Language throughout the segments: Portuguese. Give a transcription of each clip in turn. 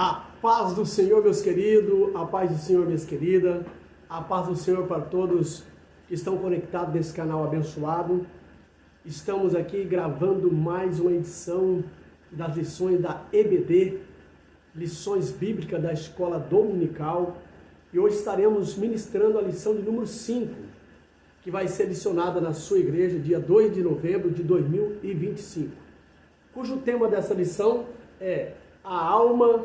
A paz do Senhor, meus queridos, a paz do Senhor, minhas queridas, a paz do Senhor para todos que estão conectados nesse canal abençoado. Estamos aqui gravando mais uma edição das lições da EBD, lições bíblicas da Escola Dominical, e hoje estaremos ministrando a lição de número 5, que vai ser licionada na sua igreja dia 2 de novembro de 2025, cujo tema dessa lição é a alma,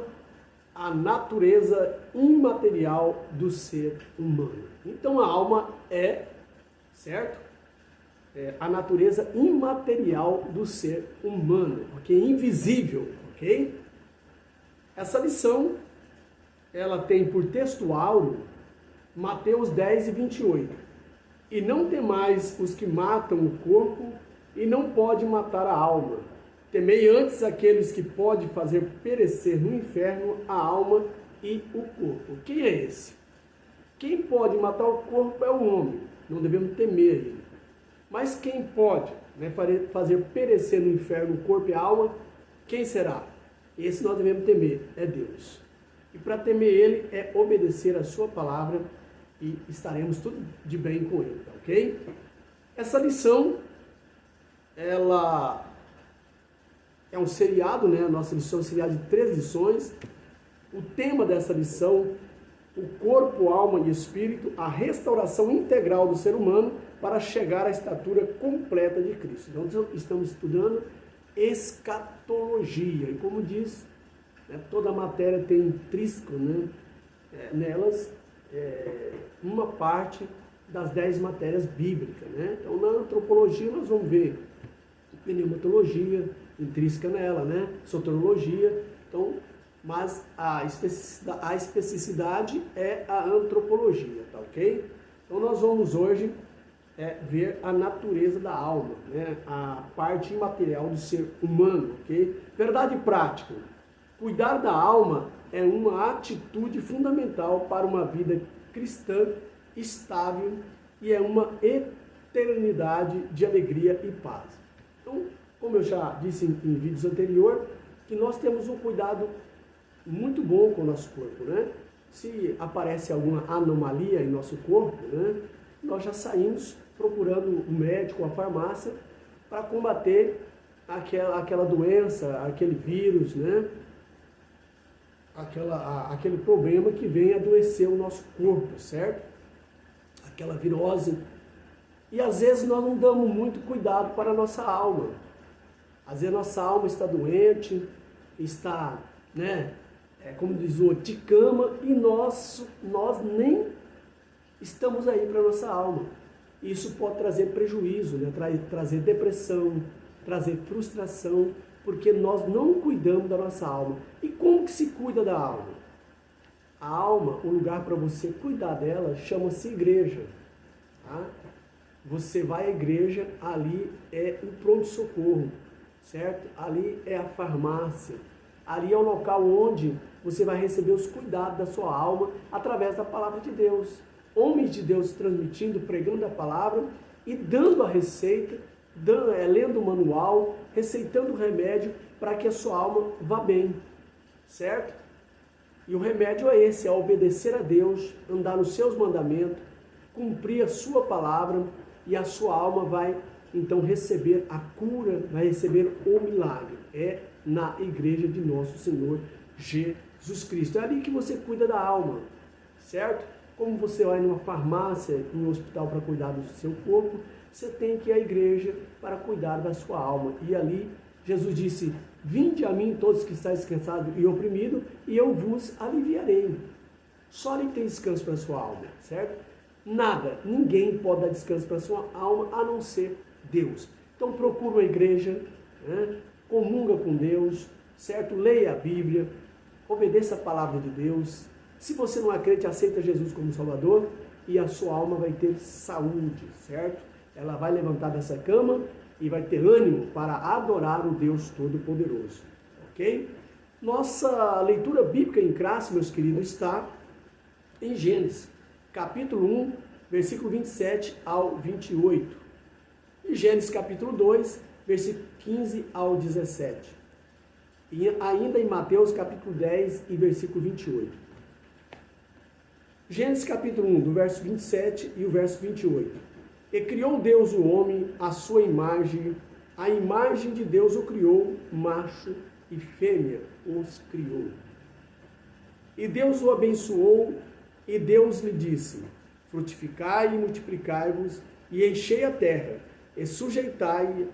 a natureza imaterial do ser humano. Então a alma é, certo? A natureza imaterial do ser humano, ok? Invisível, ok? Essa lição, ela tem por texto áureo Mateus 10 e 28. E não temais os que matam o corpo e não pode matar a alma. Temei antes aqueles que pode fazer perecer no inferno a alma e o corpo. Quem é esse? Quem pode matar o corpo é o homem, não devemos temer ele. Mas quem pode, fazer perecer no inferno o corpo e a alma, quem será? Esse nós devemos temer, é Deus. E para temer ele é obedecer a sua palavra e estaremos tudo de bem com ele, ok? Essa lição, ela é um seriado, né? A nossa lição é um seriado de 3 lições. O tema dessa lição, o corpo, alma e espírito, a restauração integral do ser humano para chegar à estatura completa de Cristo. Então, estamos estudando escatologia. E como diz, toda a matéria tem intrínseco, nelas, uma parte das 10 matérias bíblicas. Então, na antropologia, nós vamos ver pneumatologia, intrínseca nela, soteriologia. Então, mas a especificidade é a antropologia, tá ok? Então nós vamos hoje ver a natureza da alma, a parte imaterial do ser humano, ok? Verdade prática. Cuidar da alma é uma atitude fundamental para uma vida cristã estável e é uma eternidade de alegria e paz. Então, como eu já disse em vídeos anteriores, que nós temos um cuidado muito bom com o nosso corpo, Se aparece alguma anomalia em nosso corpo, nós já saímos procurando um médico, a farmácia, para combater aquela doença, aquele vírus, aquele problema que vem adoecer o nosso corpo, certo? Aquela virose. E às vezes nós não damos muito cuidado para a nossa alma. Às vezes a nossa alma está doente, está, como diz o outro, de cama, e nós nem estamos aí para a nossa alma. Isso pode trazer prejuízo, trazer depressão, trazer frustração, porque nós não cuidamos da nossa alma. E como que se cuida da alma? A alma, o lugar para você cuidar dela, chama-se igreja. Tá? Você vai à igreja, ali é o pronto-socorro, certo? Ali é a farmácia. Ali é o local onde você vai receber os cuidados da sua alma através da palavra de Deus. Homens de Deus transmitindo, pregando a palavra e dando a receita, lendo o manual, receitando o remédio para que a sua alma vá bem, certo? E o remédio é esse, é obedecer a Deus, andar nos seus mandamentos, cumprir a sua palavra, e a sua alma vai então receber a cura, vai receber o milagre. É na igreja de nosso Senhor Jesus Cristo. É ali que você cuida da alma, certo? Como você vai numa farmácia, em um hospital para cuidar do seu corpo, você tem que ir à igreja para cuidar da sua alma. E ali Jesus disse: vinde a mim todos que estáis cansados e oprimidos, e eu vos aliviarei. Só ali tem descanso para a sua alma, certo? Nada, ninguém pode dar descanso para a sua alma a não ser Deus. Então procura uma igreja, comunga com Deus, certo? Leia a Bíblia, obedeça a palavra de Deus. Se você não acredita, aceita Jesus como Salvador e a sua alma vai ter saúde, certo? Ela vai levantar dessa cama e vai ter ânimo para adorar o Deus Todo-Poderoso, ok? Nossa leitura bíblica em classe, meus queridos, está em Gênesis, capítulo 1, versículo 27 ao 28. E Gênesis capítulo 2, versículo 15 ao 17. E ainda em Mateus capítulo 10 e versículo 28. Gênesis capítulo 1, do verso 27 e o verso 28. E criou Deus o homem à sua imagem, a imagem de Deus o criou, macho e fêmea os criou. E Deus o abençoou, e Deus lhe disse: frutificai e multiplicai-vos, e enchei a terra, e sujeitai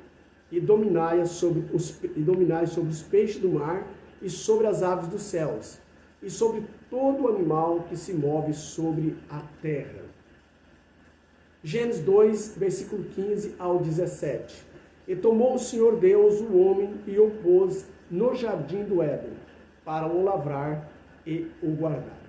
e dominai sobre os peixes do mar, e sobre as aves dos céus, e sobre todo animal que se move sobre a terra. Gênesis 2, versículo 15 ao 17. E tomou o Senhor Deus o homem e o pôs no jardim do Éden, para o lavrar e o guardar.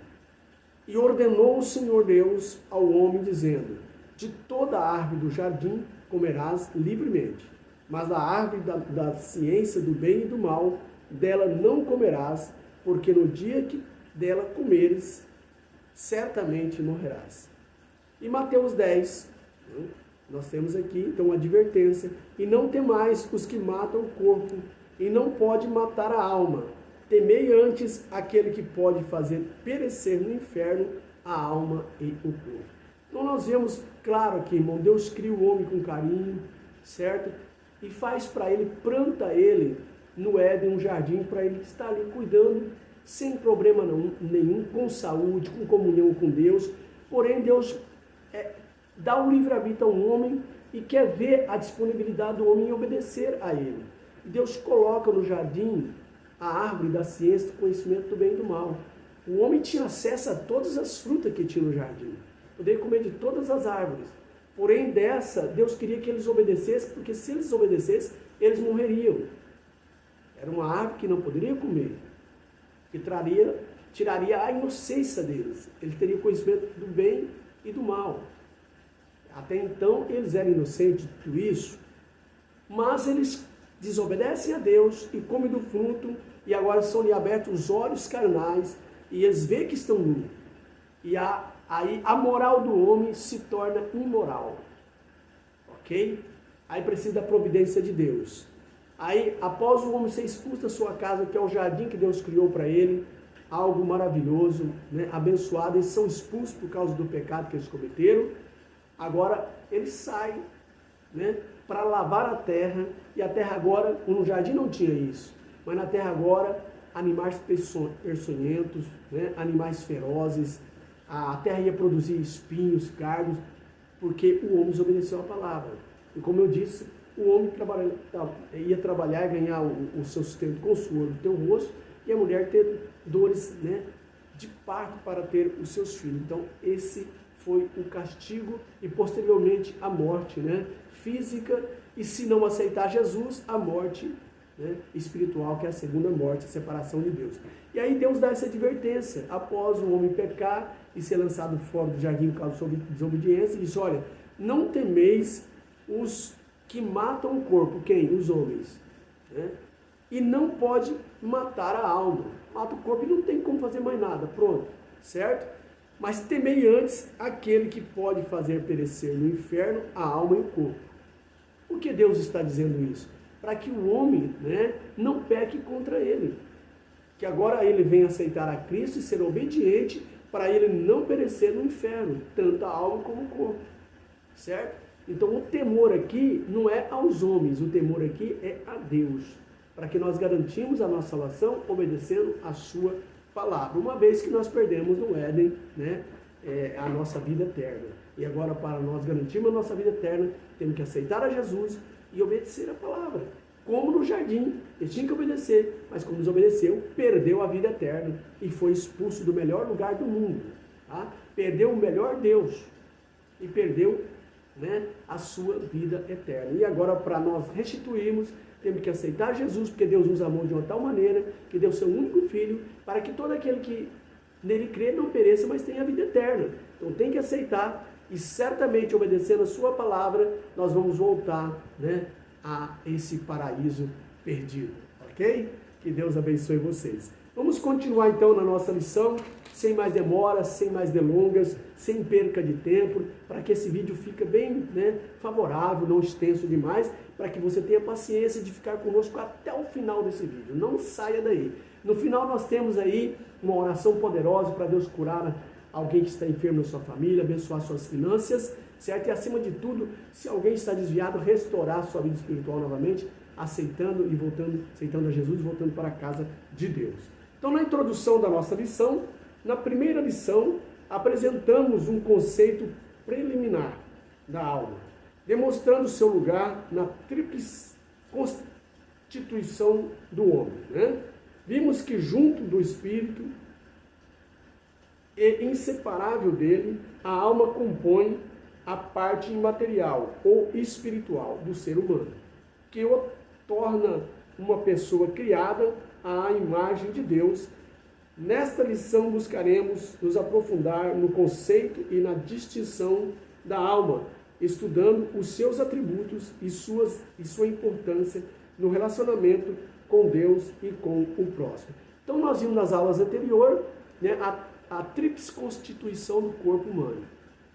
E ordenou o Senhor Deus ao homem, dizendo: de toda a árvore do jardim comerás livremente, mas da árvore da ciência do bem e do mal, dela não comerás, porque no dia que dela comeres, certamente morrerás. E Mateus 10, nós temos aqui então uma advertência: e não temais os que matam o corpo, e não pode matar a alma. Temei antes aquele que pode fazer perecer no inferno a alma e o corpo. Então nós vemos claro aqui, irmão, Deus cria o homem com carinho, certo? E faz para ele, planta ele no Éden, um jardim, para ele estar ali cuidando, sem problema nenhum, com saúde, com comunhão com Deus. Porém, Deus dá um livre-arbítrio ao homem e quer ver a disponibilidade do homem em obedecer a ele. Deus coloca no jardim a árvore da ciência do conhecimento do bem e do mal. O homem tinha acesso a todas as frutas que tinha no jardim. Poderia comer de todas as árvores. Porém, dessa, Deus queria que eles obedecessem, porque se eles obedecessem, eles morreriam. Era uma árvore que não poderia comer, que tiraria a inocência deles. Ele teria conhecimento do bem e do mal. Até então, eles eram inocentes de tudo isso, mas eles desobedecem a Deus e comem do fruto, e agora são-lhe abertos os olhos carnais, e eles veem que estão nus. E aí a moral do homem se torna imoral. Ok? Aí precisa da providência de Deus. Aí, após o homem ser expulso da sua casa, que é o jardim que Deus criou para ele, algo maravilhoso, né? Abençoado, eles são expulsos por causa do pecado que eles cometeram. Agora eles saem, né, para lavar a terra, e a terra agora, no jardim não tinha isso, mas na terra agora, animais peçonhentos, né, animais ferozes, a terra ia produzir espinhos, cardos, porque o homem desobedeceu a palavra. E como eu disse, o homem ia trabalhar e ganhar o seu sustento com o suor do teu rosto, e a mulher ter dores, né, de parto para ter os seus filhos. Então esse foi o castigo e posteriormente a morte, né, física, e se não aceitar Jesus, a morte, né, espiritual, que é a segunda morte, a separação de Deus. E aí Deus dá essa advertência, após o homem pecar e ser lançado fora do jardim por causa de desobediência, ele diz: olha, não temeis os que matam o corpo. Quem? Os homens, né? E não pode matar a alma. Mata o corpo e não tem como fazer mais nada, pronto, certo? Mas temei antes aquele que pode fazer perecer no inferno a alma e o corpo. Por que Deus está dizendo isso? Para que o homem, né, não peque contra ele. Que agora ele venha aceitar a Cristo e ser obediente, para ele não perecer no inferno, tanto a alma como o corpo. Certo? Então o temor aqui não é aos homens, o temor aqui é a Deus. Para que nós garantimos a nossa salvação obedecendo a sua palavra. Uma vez que nós perdemos no Éden, né, a nossa vida eterna. E agora, para nós garantirmos a nossa vida eterna, temos que aceitar a Jesus e obedecer a palavra. Como no jardim, ele tinha que obedecer, mas como desobedeceu, perdeu a vida eterna e foi expulso do melhor lugar do mundo. Tá? Perdeu o melhor Deus e perdeu, né, a sua vida eterna. E agora, para nós restituirmos, temos que aceitar Jesus, porque Deus nos amou de uma tal maneira que deu seu único Filho, para que todo aquele que nele crê não pereça, mas tenha a vida eterna. Então tem que aceitar, e certamente obedecendo a sua palavra, nós vamos voltar, né, a esse paraíso perdido. Ok? Que Deus abençoe vocês. Vamos continuar então na nossa lição. sem mais demoras, sem mais delongas, sem perca de tempo, para que esse vídeo fique bem, né, favorável, não extenso demais, para que você tenha paciência de ficar conosco até o final desse vídeo. Não saia daí. No final nós temos aí uma oração poderosa para Deus curar alguém que está enfermo na sua família, abençoar suas finanças, certo? E acima de tudo, se alguém está desviado, restaurar sua vida espiritual novamente, aceitando a Jesus e voltando para a casa de Deus. Então, na introdução da nossa lição, na primeira lição, apresentamos um conceito preliminar da alma, demonstrando seu lugar na tríplice constituição do homem, né? Vimos que junto do espírito e inseparável dele, a alma compõe a parte imaterial ou espiritual do ser humano, que o torna uma pessoa criada à imagem de Deus. Nesta lição buscaremos nos aprofundar no conceito e na distinção da alma, estudando os seus atributos e sua importância no relacionamento com Deus e com o próximo. Então nós vimos nas aulas anteriores, né, a tríplice constituição do corpo humano: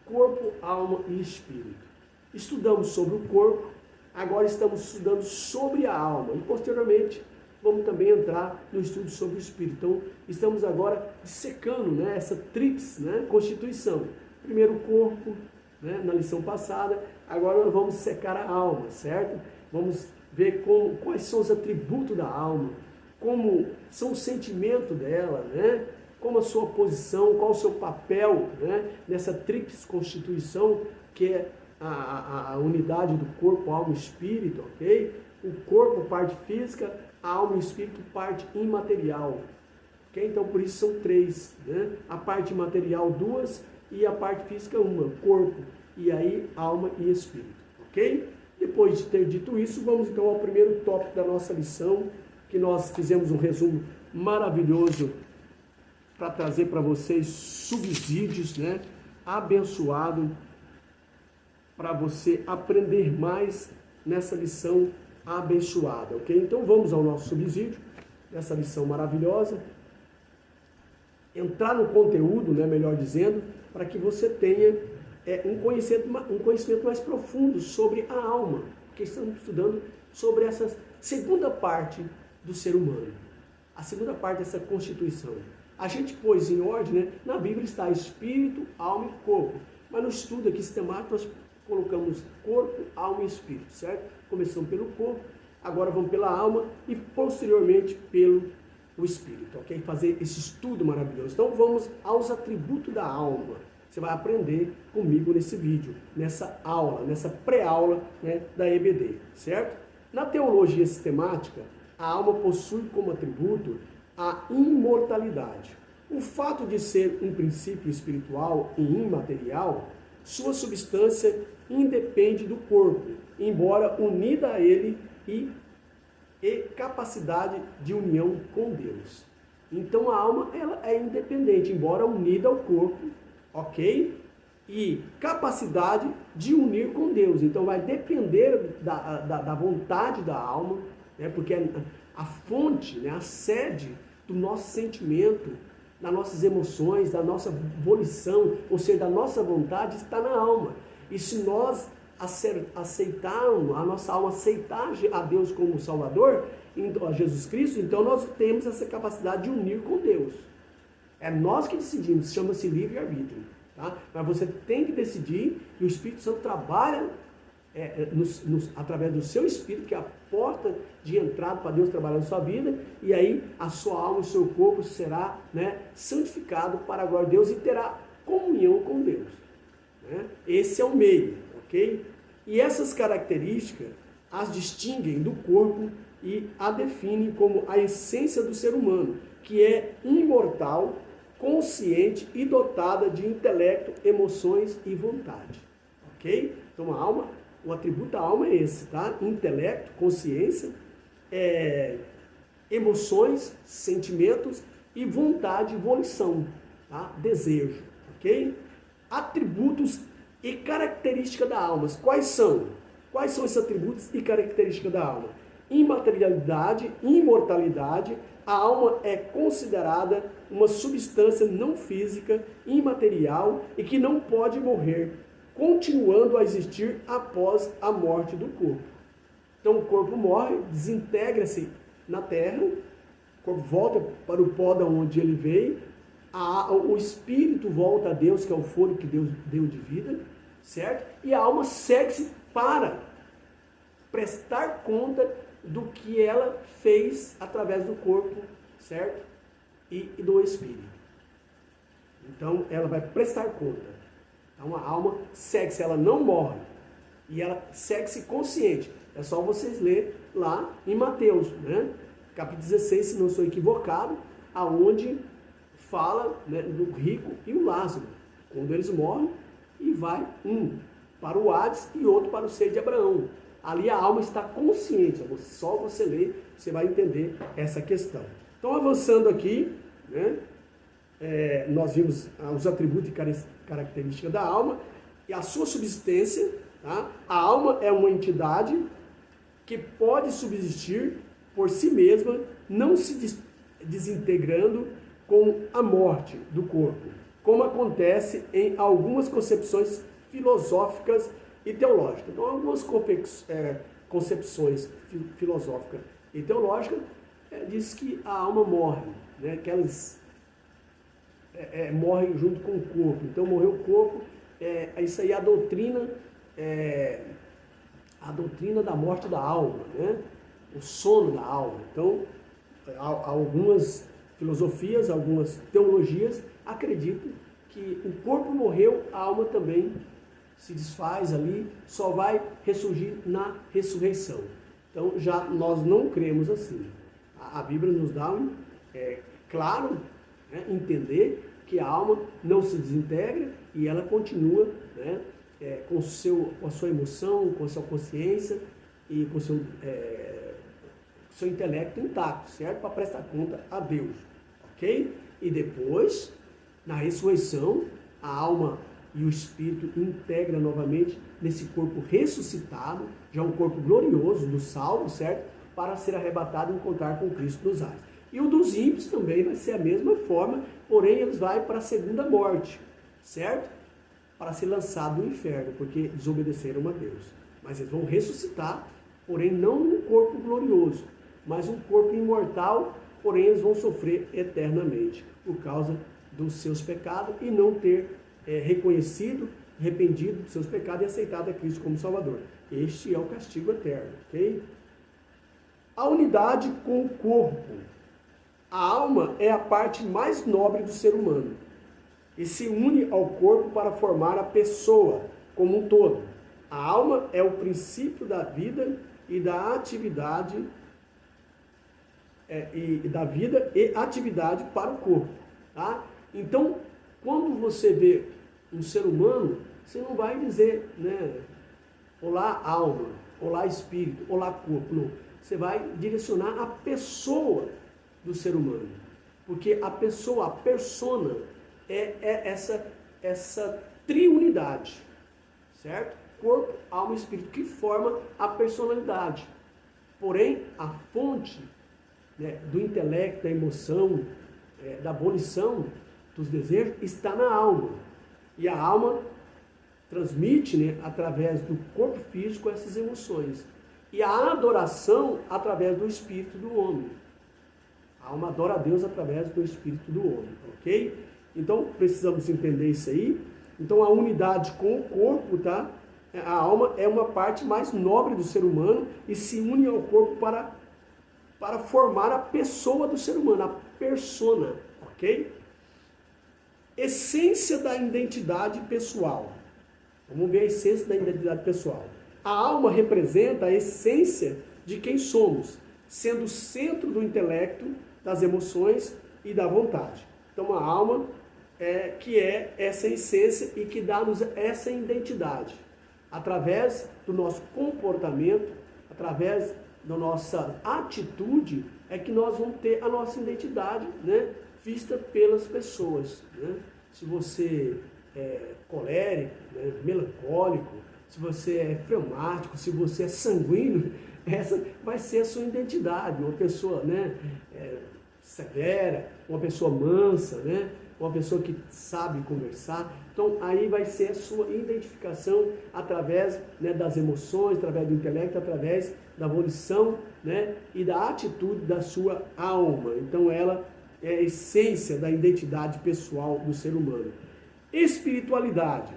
corpo, alma e espírito. Estudamos sobre o corpo, agora estamos estudando sobre a alma e posteriormente vamos também entrar no estudo sobre o espírito. Então estamos agora dissecando, né, essa tríplice, né, constituição. Primeiro o corpo, né, na lição passada, agora nós vamos secar a alma, certo? Vamos ver quais são os atributos da alma, como são os sentimentos dela, né? Como a sua posição, qual o seu papel, né, nessa tríplice constituição que é a unidade do corpo, alma e espírito, ok? O corpo, parte física, a alma e o espírito, parte imaterial, ok? Então, por isso são três, né? A parte imaterial, duas, e a parte física, uma, corpo, e aí alma e espírito, ok? Depois de ter dito isso, vamos então ao primeiro tópico da nossa lição, que nós fizemos um resumo maravilhoso para trazer para vocês subsídios, né, abençoado, para você aprender mais nessa lição abençoada, ok? Então vamos ao nosso subsídio, nessa lição maravilhosa, entrar no conteúdo, né, melhor dizendo, para que você tenha um conhecimento mais profundo sobre a alma, porque estamos estudando sobre essa segunda parte do ser humano, a segunda parte dessa constituição. A gente pôs em ordem, né? Na Bíblia está espírito, alma e corpo, mas no estudo aqui sistemático nós colocamos corpo, alma e espírito, certo? Começamos pelo corpo, agora vamos pela alma e posteriormente pelo espírito, ok? Fazer esse estudo maravilhoso. Então vamos aos atributos da alma. Você vai aprender comigo nesse vídeo, nessa aula, nessa pré-aula, né, da EBD, certo? Na teologia sistemática, a alma possui como atributo a imortalidade. O fato de ser um princípio espiritual e imaterial, sua substância independe do corpo, embora unida a ele e capacidade de união com Deus. Então a alma ela é independente, embora unida ao corpo, ok? E capacidade de unir com Deus. Então vai depender da vontade da alma, né? Porque a fonte, né, a sede do nosso sentimento, das nossas emoções, da nossa volição, ou seja, da nossa vontade, está na alma. E se nós aceitarmos, a nossa alma aceitar a Deus como Salvador, a Jesus Cristo, então nós temos essa capacidade de unir com Deus. É nós que decidimos, chama-se livre-arbítrio. Tá? Mas você tem que decidir, e o Espírito Santo trabalha através do seu Espírito, que é a porta de entrada para Deus trabalhar na sua vida, e aí a sua alma, o seu corpo será, né, santificado para a glória de Deus e terá comunhão com Deus. Né? Esse é o meio, ok? E essas características as distinguem do corpo e a definem como a essência do ser humano, que é imortal, consciente e dotada de intelecto, emoções e vontade. Ok? Então a alma, o atributo da alma é esse, tá? Intelecto, consciência, emoções, sentimentos e vontade, volição, tá? Desejo, ok? Atributos e características da alma. Quais são? Quais são esses atributos e características da alma? imaterialidade, imortalidade, a alma é considerada uma substância não física, imaterial e que não pode morrer, continuando a existir após a morte do corpo. Então o corpo morre, desintegra-se na terra, o corpo volta para o pó de onde ele veio, o espírito volta a Deus, que é o fôlego que Deus deu de vida, certo? E a alma segue-se para prestar conta do que ela fez através do corpo, certo? E do espírito. Então ela vai prestar conta. Então a alma segue-se, ela não morre. E ela segue-se consciente. É só vocês lerem lá em Mateus, né? Capítulo 16, se não estou equivocado, aonde fala, né, do rico e o Lázaro. Quando eles morrem, e vai um para o Hades e outro para o seio de Abraão. Ali a alma está consciente. Só você ler, você vai entender essa questão. Então, avançando aqui, né, nós vimos os atributos e características da alma e a sua subsistência. Tá? A alma é uma entidade que pode subsistir por si mesma, não se desintegrando com a morte do corpo, como acontece em algumas concepções filosóficas e teológicas. Então, algumas concepções filosóficas e teológicas diz que a alma morre, né? Que elas morrem junto com o corpo. Então, morreu o corpo, isso aí é a doutrina da morte da alma, né? O sono da alma. Então, algumas filosofias, algumas teologias acreditam que o corpo morreu, a alma também se desfaz ali, só vai ressurgir na ressurreição. Então, já nós não cremos assim. A Bíblia nos dá claro, né, entender que a alma não se desintegra e ela continua, né, com a sua emoção, com a sua consciência e com o seu intelecto intacto, certo? Para prestar conta a Deus, ok? E depois, na ressurreição, a alma e o espírito integram novamente nesse corpo ressuscitado, já um corpo glorioso do salvo, certo? Para ser arrebatado e encontrar com Cristo nos ares. E o dos ímpios também vai ser a mesma forma, porém eles vão para a segunda morte, certo? Para ser lançado no inferno, porque desobedeceram a Deus. Mas eles vão ressuscitar, porém não num corpo glorioso, mas um corpo imortal, porém eles vão sofrer eternamente por causa dos seus pecados e não ter reconhecido, arrependido dos seus pecados e aceitado a Cristo como Salvador. Este é o castigo eterno, ok? A unidade com o corpo. A alma é a parte mais nobre do ser humano e se une ao corpo para formar a pessoa como um todo. A alma é o princípio da vida e da atividade e atividade para o corpo, tá? Então, quando você vê um ser humano, você não vai dizer, né, olá alma, olá espírito, olá corpo, não. Você vai direcionar a pessoa do ser humano, porque a pessoa, a persona, é essa triunidade, certo? Corpo, alma e espírito, que forma a personalidade. Porém, a fonte, né, do intelecto, da emoção, da abolição dos desejos está na alma. E a alma transmite, né, através do corpo físico essas emoções. E a adoração através do espírito do homem. A alma adora a Deus através do espírito do homem, ok? Então, precisamos entender isso aí. Então, a unidade com o corpo, tá? A alma é uma parte mais nobre do ser humano e se une ao corpo para formar a pessoa do ser humano, a persona, ok? Essência da identidade pessoal. Vamos ver a essência da identidade pessoal. A alma representa a essência de quem somos, sendo o centro do intelecto, das emoções e da vontade. Então, a alma que é essa essência e que dá-nos essa identidade. Através do nosso comportamento, através da nossa atitude, é que nós vamos ter a nossa identidade, né, vista pelas pessoas. Né? Se você é colérico, né, melancólico, se você é fleumático, se você é sanguíneo, essa vai ser a sua identidade. Uma pessoa, né, severa, uma pessoa mansa, né, uma pessoa que sabe conversar. Então, aí vai ser a sua identificação através, né, das emoções, através do intelecto, através da volição, né, e da atitude da sua alma. Então, ela é a essência da identidade pessoal do ser humano. Espiritualidade.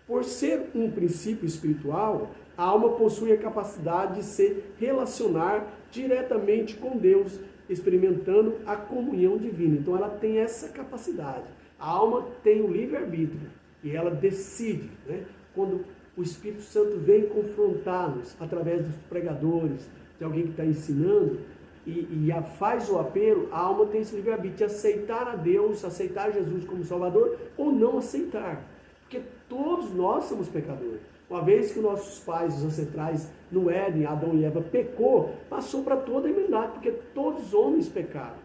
Por ser um princípio espiritual, a alma possui a capacidade de se relacionar diretamente com Deus, experimentando a comunhão divina. Então ela tem essa capacidade. A alma tem o livre-arbítrio e ela decide, né? Quando o Espírito Santo vem confrontar-nos através dos pregadores, de alguém que está ensinando, e faz o apelo, a alma tem esse livre-arbítrio de aceitar a Deus, aceitar Jesus como Salvador ou não aceitar. Porque todos nós somos pecadores. Uma vez que nossos pais, os ancestrais, no Éden, Adão e Eva, pecou, passou para toda a humanidade, porque todos os homens pecaram.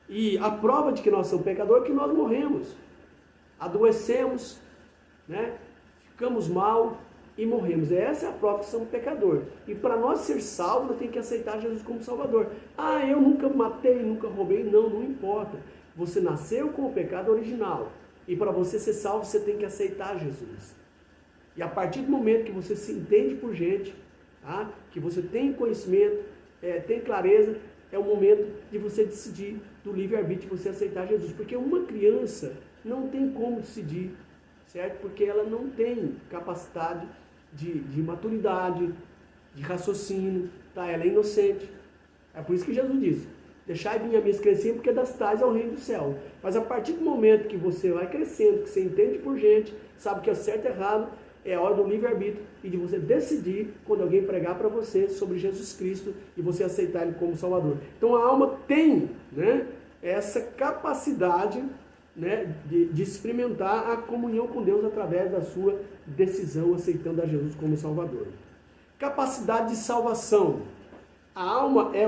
E a prova de que nós somos pecadores é que nós morremos. Adoecemos, né? Ficamos mal e morremos. Essa é a prova que somos pecadores. E para nós ser salvos, nós temos que aceitar Jesus como Salvador. Ah, eu nunca matei, nunca roubei. Não, não importa. Você nasceu com o pecado original. E para você ser salvo, você tem que aceitar Jesus. E a partir do momento que você se entende por gente, tá? Que você tem conhecimento, tem clareza, é o momento de você decidir do livre-arbítrio, de você aceitar Jesus. Porque uma criança não tem como decidir, certo? Porque ela não tem capacidade de maturidade, de raciocínio, tá? Ela é inocente. É por isso que Jesus disse: deixai vir a minhas criancinhas, porque das tais é o reino do céu. Mas a partir do momento que você vai crescendo, que você entende por gente, sabe que é certo e errado, é a hora do livre-arbítrio e de você decidir quando alguém pregar para você sobre Jesus Cristo e você aceitar Ele como Salvador. Então a alma tem, né, essa capacidade, né, de experimentar a comunhão com Deus através da sua decisão aceitando a Jesus como Salvador. Capacidade de salvação. A alma é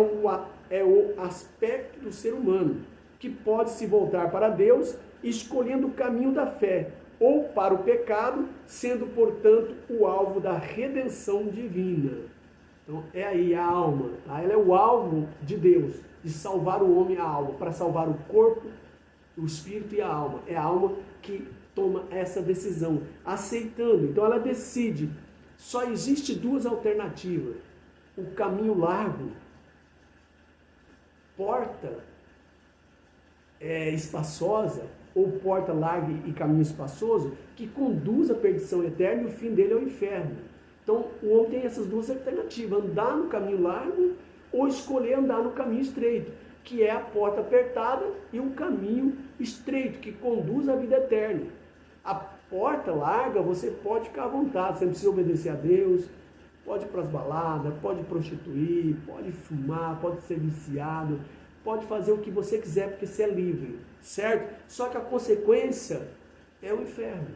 o aspecto do ser humano que pode se voltar para Deus escolhendo o caminho da fé ou para o pecado, sendo, portanto, o alvo da redenção divina. Então, é aí a alma, tá? Ela é o alvo de Deus, de salvar o homem e a alma, para salvar o corpo, o espírito e a alma. É a alma que toma essa decisão, aceitando. Então, ela decide. Só existe duas alternativas: o caminho largo, porta espaçosa, ou porta larga e caminho espaçoso, que conduz à perdição eterna, e o fim dele é o inferno. Então, o homem tem essas duas alternativas: andar no caminho largo ou escolher andar no caminho estreito, que é a porta apertada e um caminho estreito, que conduz à vida eterna. A porta larga, você pode ficar à vontade, você não precisa obedecer a Deus, pode ir para as baladas, pode prostituir, pode fumar, pode ser viciado, pode fazer o que você quiser, porque você é livre, certo? Só que a consequência é o inferno.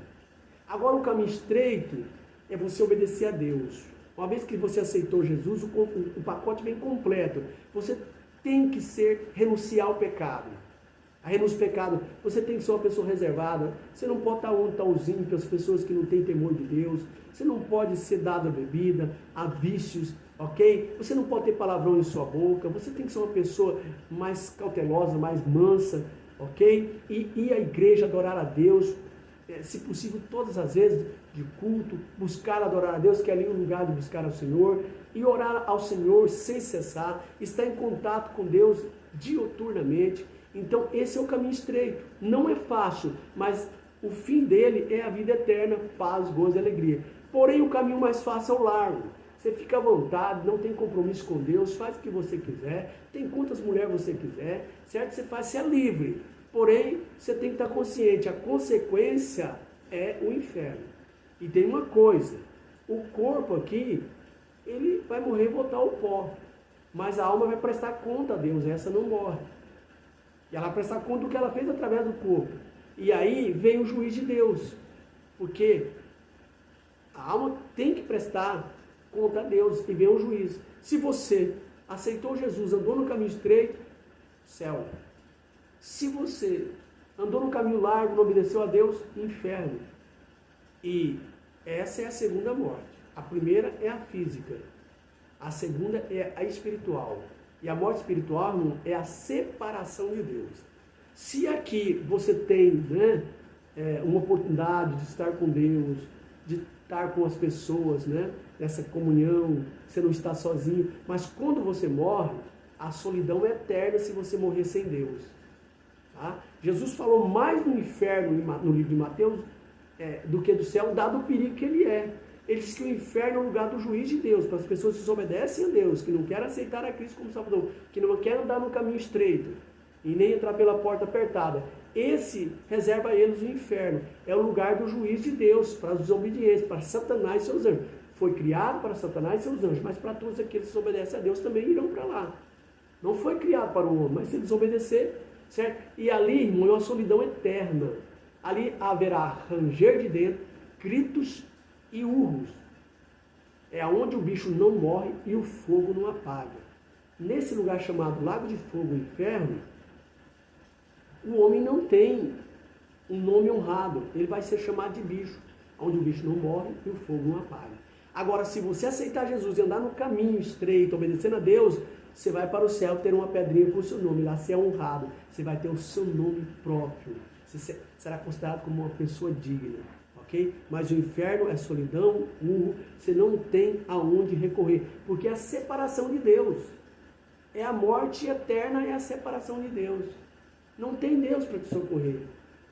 Agora, o caminho estreito é você obedecer a Deus. Uma vez que você aceitou Jesus, o pacote vem completo. Você tem que renunciar ao pecado. A renúncia ao pecado, você tem que ser uma pessoa reservada. Você não pode estar onde está os ímpios, as pessoas que não têm temor de Deus. Você não pode ser dado a bebida, a vícios, ok? Você não pode ter palavrão em sua boca. Você tem que ser uma pessoa mais cautelosa, mais mansa, ok? E ir à igreja, adorar a Deus, se possível todas as vezes de culto, buscar adorar a Deus, que é ali o lugar de buscar ao Senhor, e orar ao Senhor sem cessar, estar em contato com Deus diuturnamente. Então esse é o caminho estreito. Não é fácil, mas o fim dele é a vida eterna, paz, gozo e alegria. Porém, o caminho mais fácil é o largo. Você fica à vontade, não tem compromisso com Deus, faz o que você quiser, tem quantas mulheres você quiser, certo? Você faz, você é livre. Porém, você tem que estar consciente, a consequência é o inferno. E tem uma coisa: o corpo aqui, ele vai morrer e voltar ao pó. Mas a alma vai prestar conta a Deus, essa não morre. E ela vai prestar conta do que ela fez através do corpo. E aí vem o juiz de Deus. Porque a alma tem que prestar conta a Deus e vem o juiz. Se você aceitou Jesus, andou no caminho estreito, céu. Se você andou no caminho largo, não obedeceu a Deus, inferno. E Essa é a segunda morte. A primeira é a física. A segunda é a espiritual. E a morte espiritual, irmão, é a separação de Deus. Se aqui você tem, né, uma oportunidade de estar com Deus, de estar com as pessoas, né, nessa comunhão, você não está sozinho, mas quando você morre, a solidão é eterna se você morrer sem Deus. Tá? Jesus falou mais no inferno, no livro de Mateus, do que do céu, dado o perigo que ele é. Ele diz que o inferno é o lugar do juiz de Deus, para as pessoas que desobedecem a Deus, que não querem aceitar a Cristo como Salvador, que não querem andar no caminho estreito e nem entrar pela porta apertada. Esse reserva a eles o inferno. É o lugar do juiz de Deus, para os desobedientes, para Satanás e seus anjos. Foi criado para Satanás e seus anjos, mas para todos aqueles que desobedecem a Deus também irão para lá. Não foi criado para o homem, mas se desobedecer, certo? E ali, irmão, é uma solidão eterna. Ali haverá ranger de dentro, gritos e urros. É onde o bicho não morre e o fogo não apaga. Nesse lugar chamado Lago de Fogo, Inferno, o homem não tem um nome honrado. Ele vai ser chamado de bicho, onde o bicho não morre e o fogo não apaga. Agora, se você aceitar Jesus e andar no caminho estreito, obedecendo a Deus, você vai para o céu ter uma pedrinha com o seu nome. Lá você é honrado. Você vai ter o seu nome próprio. Você será considerado como uma pessoa digna. Okay? Mas o inferno é solidão, urro, você não tem aonde recorrer, porque é a separação de Deus, é a morte eterna, é a separação de Deus, não tem Deus para te socorrer,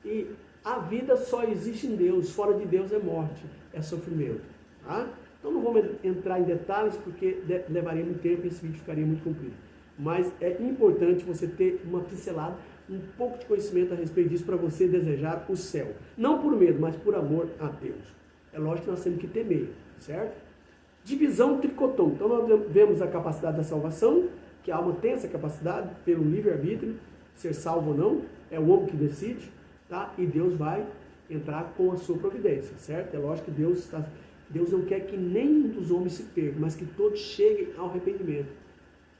e a vida só existe em Deus, fora de Deus é morte, é sofrimento, tá? Então não vamos entrar em detalhes, porque levaria muito tempo e esse vídeo ficaria muito comprido, mas é importante você ter uma pincelada, um pouco de conhecimento a respeito disso para você desejar o céu. Não por medo, mas por amor a Deus. É lógico que nós temos que temer, certo? Divisão tricotômica. Então nós vemos a capacidade da salvação, que a alma tem essa capacidade pelo livre-arbítrio, ser salvo ou não, é o homem que decide, tá? E Deus vai entrar com a sua providência, certo? É lógico que Deus não quer que nenhum dos homens se perca, mas que todos cheguem ao arrependimento,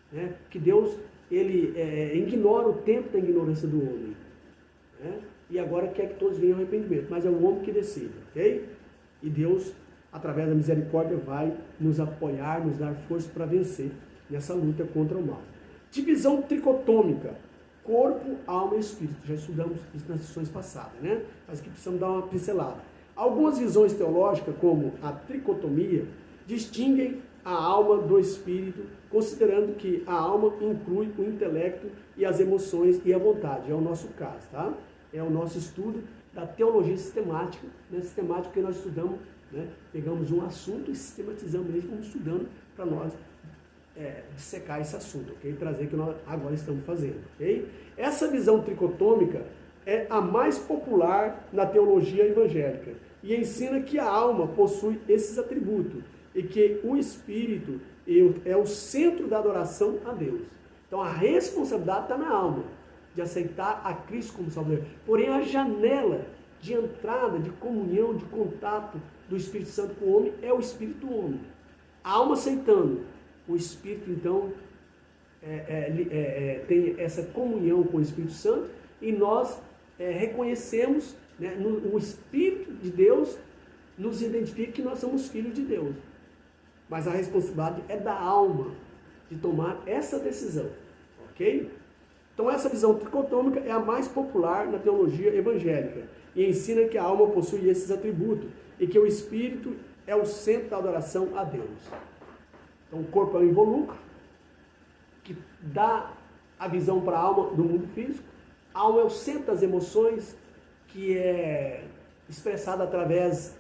né? Que Deus ele ignora o tempo da ignorância do homem, né? E agora quer que todos venham ao arrependimento, mas é o homem que decide, ok? E Deus, através da misericórdia, vai nos apoiar, nos dar força para vencer nessa luta contra o mal. Divisão tricotômica, corpo, alma e espírito. Já estudamos isso nas sessões passadas, né? Mas aqui precisamos dar uma pincelada. Algumas visões teológicas, como a tricotomia, distinguem a alma do espírito, considerando que a alma inclui o intelecto e as emoções e a vontade. É o nosso caso, tá? É o nosso estudo da teologia sistemática, né? Sistemática que nós estudamos, né? Pegamos um assunto e sistematizamos mesmo, vamos estudando para nós dissecar esse assunto, ok? Trazer o que nós agora estamos fazendo, ok? Essa visão tricotômica é a mais popular na teologia evangélica e ensina que a alma possui esses atributos e que o espírito é o centro da adoração a Deus. Então a responsabilidade está na alma, de aceitar a Cristo como Salvador. Porém a janela de entrada, de comunhão, de contato do Espírito Santo com o homem é o Espírito do homem. A alma aceitando, o Espírito então tem essa comunhão com o Espírito Santo e nós reconhecemos, né, o Espírito de Deus nos identifica que nós somos filhos de Deus. Mas a responsabilidade é da alma de tomar essa decisão, ok? Então essa visão tricotômica é a mais popular na teologia evangélica e ensina que a alma possui esses atributos e que o espírito é o centro da adoração a Deus. Então o corpo é o involúcro, que dá a visão para a alma do mundo físico. A alma é o centro das emoções, que é expressada através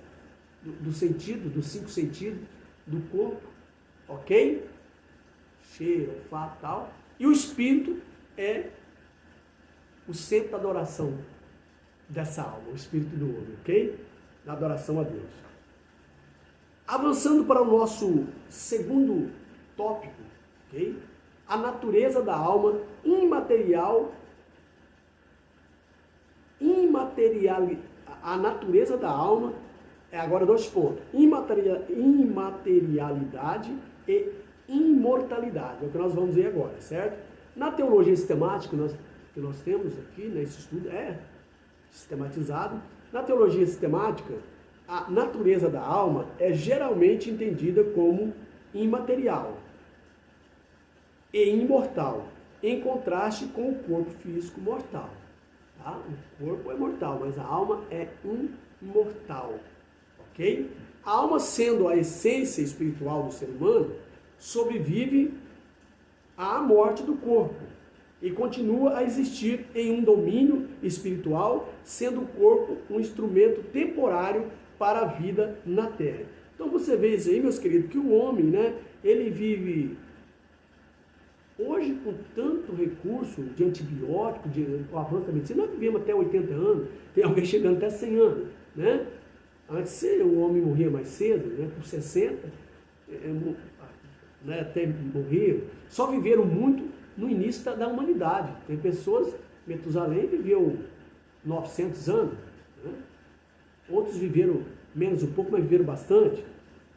do sentido, dos 5 sentidos do corpo, ok? Cheiro, olfato e tal. E o espírito é o centro da adoração dessa alma, o espírito do homem, ok? Da adoração a Deus. Avançando para o nosso segundo tópico, ok? A natureza da alma a natureza da alma agora 2 pontos, imaterialidade e imortalidade, é o que nós vamos ver agora, certo? Na teologia sistemática que nós temos aqui, né, esse estudo é sistematizado. Na teologia sistemática, a natureza da alma é geralmente entendida como imaterial e imortal, em contraste com o corpo físico mortal. Tá? O corpo é mortal, mas a alma é imortal. Ok? A alma, sendo a essência espiritual do ser humano, sobrevive à morte do corpo e continua a existir em um domínio espiritual, sendo o corpo um instrumento temporário para a vida na Terra. Então você vê isso aí, meus queridos, que o homem, né, ele vive hoje com tanto recurso de antibiótico, o avanço da medicina. Nós vivemos até 80 anos, tem alguém chegando até 100 anos, né? Antes o homem morria mais cedo, né, por 60, né, até morrer. Só viveram muito no início da humanidade. Tem pessoas, Metusalém viveu 900 anos, né? Outros viveram menos um pouco, mas viveram bastante,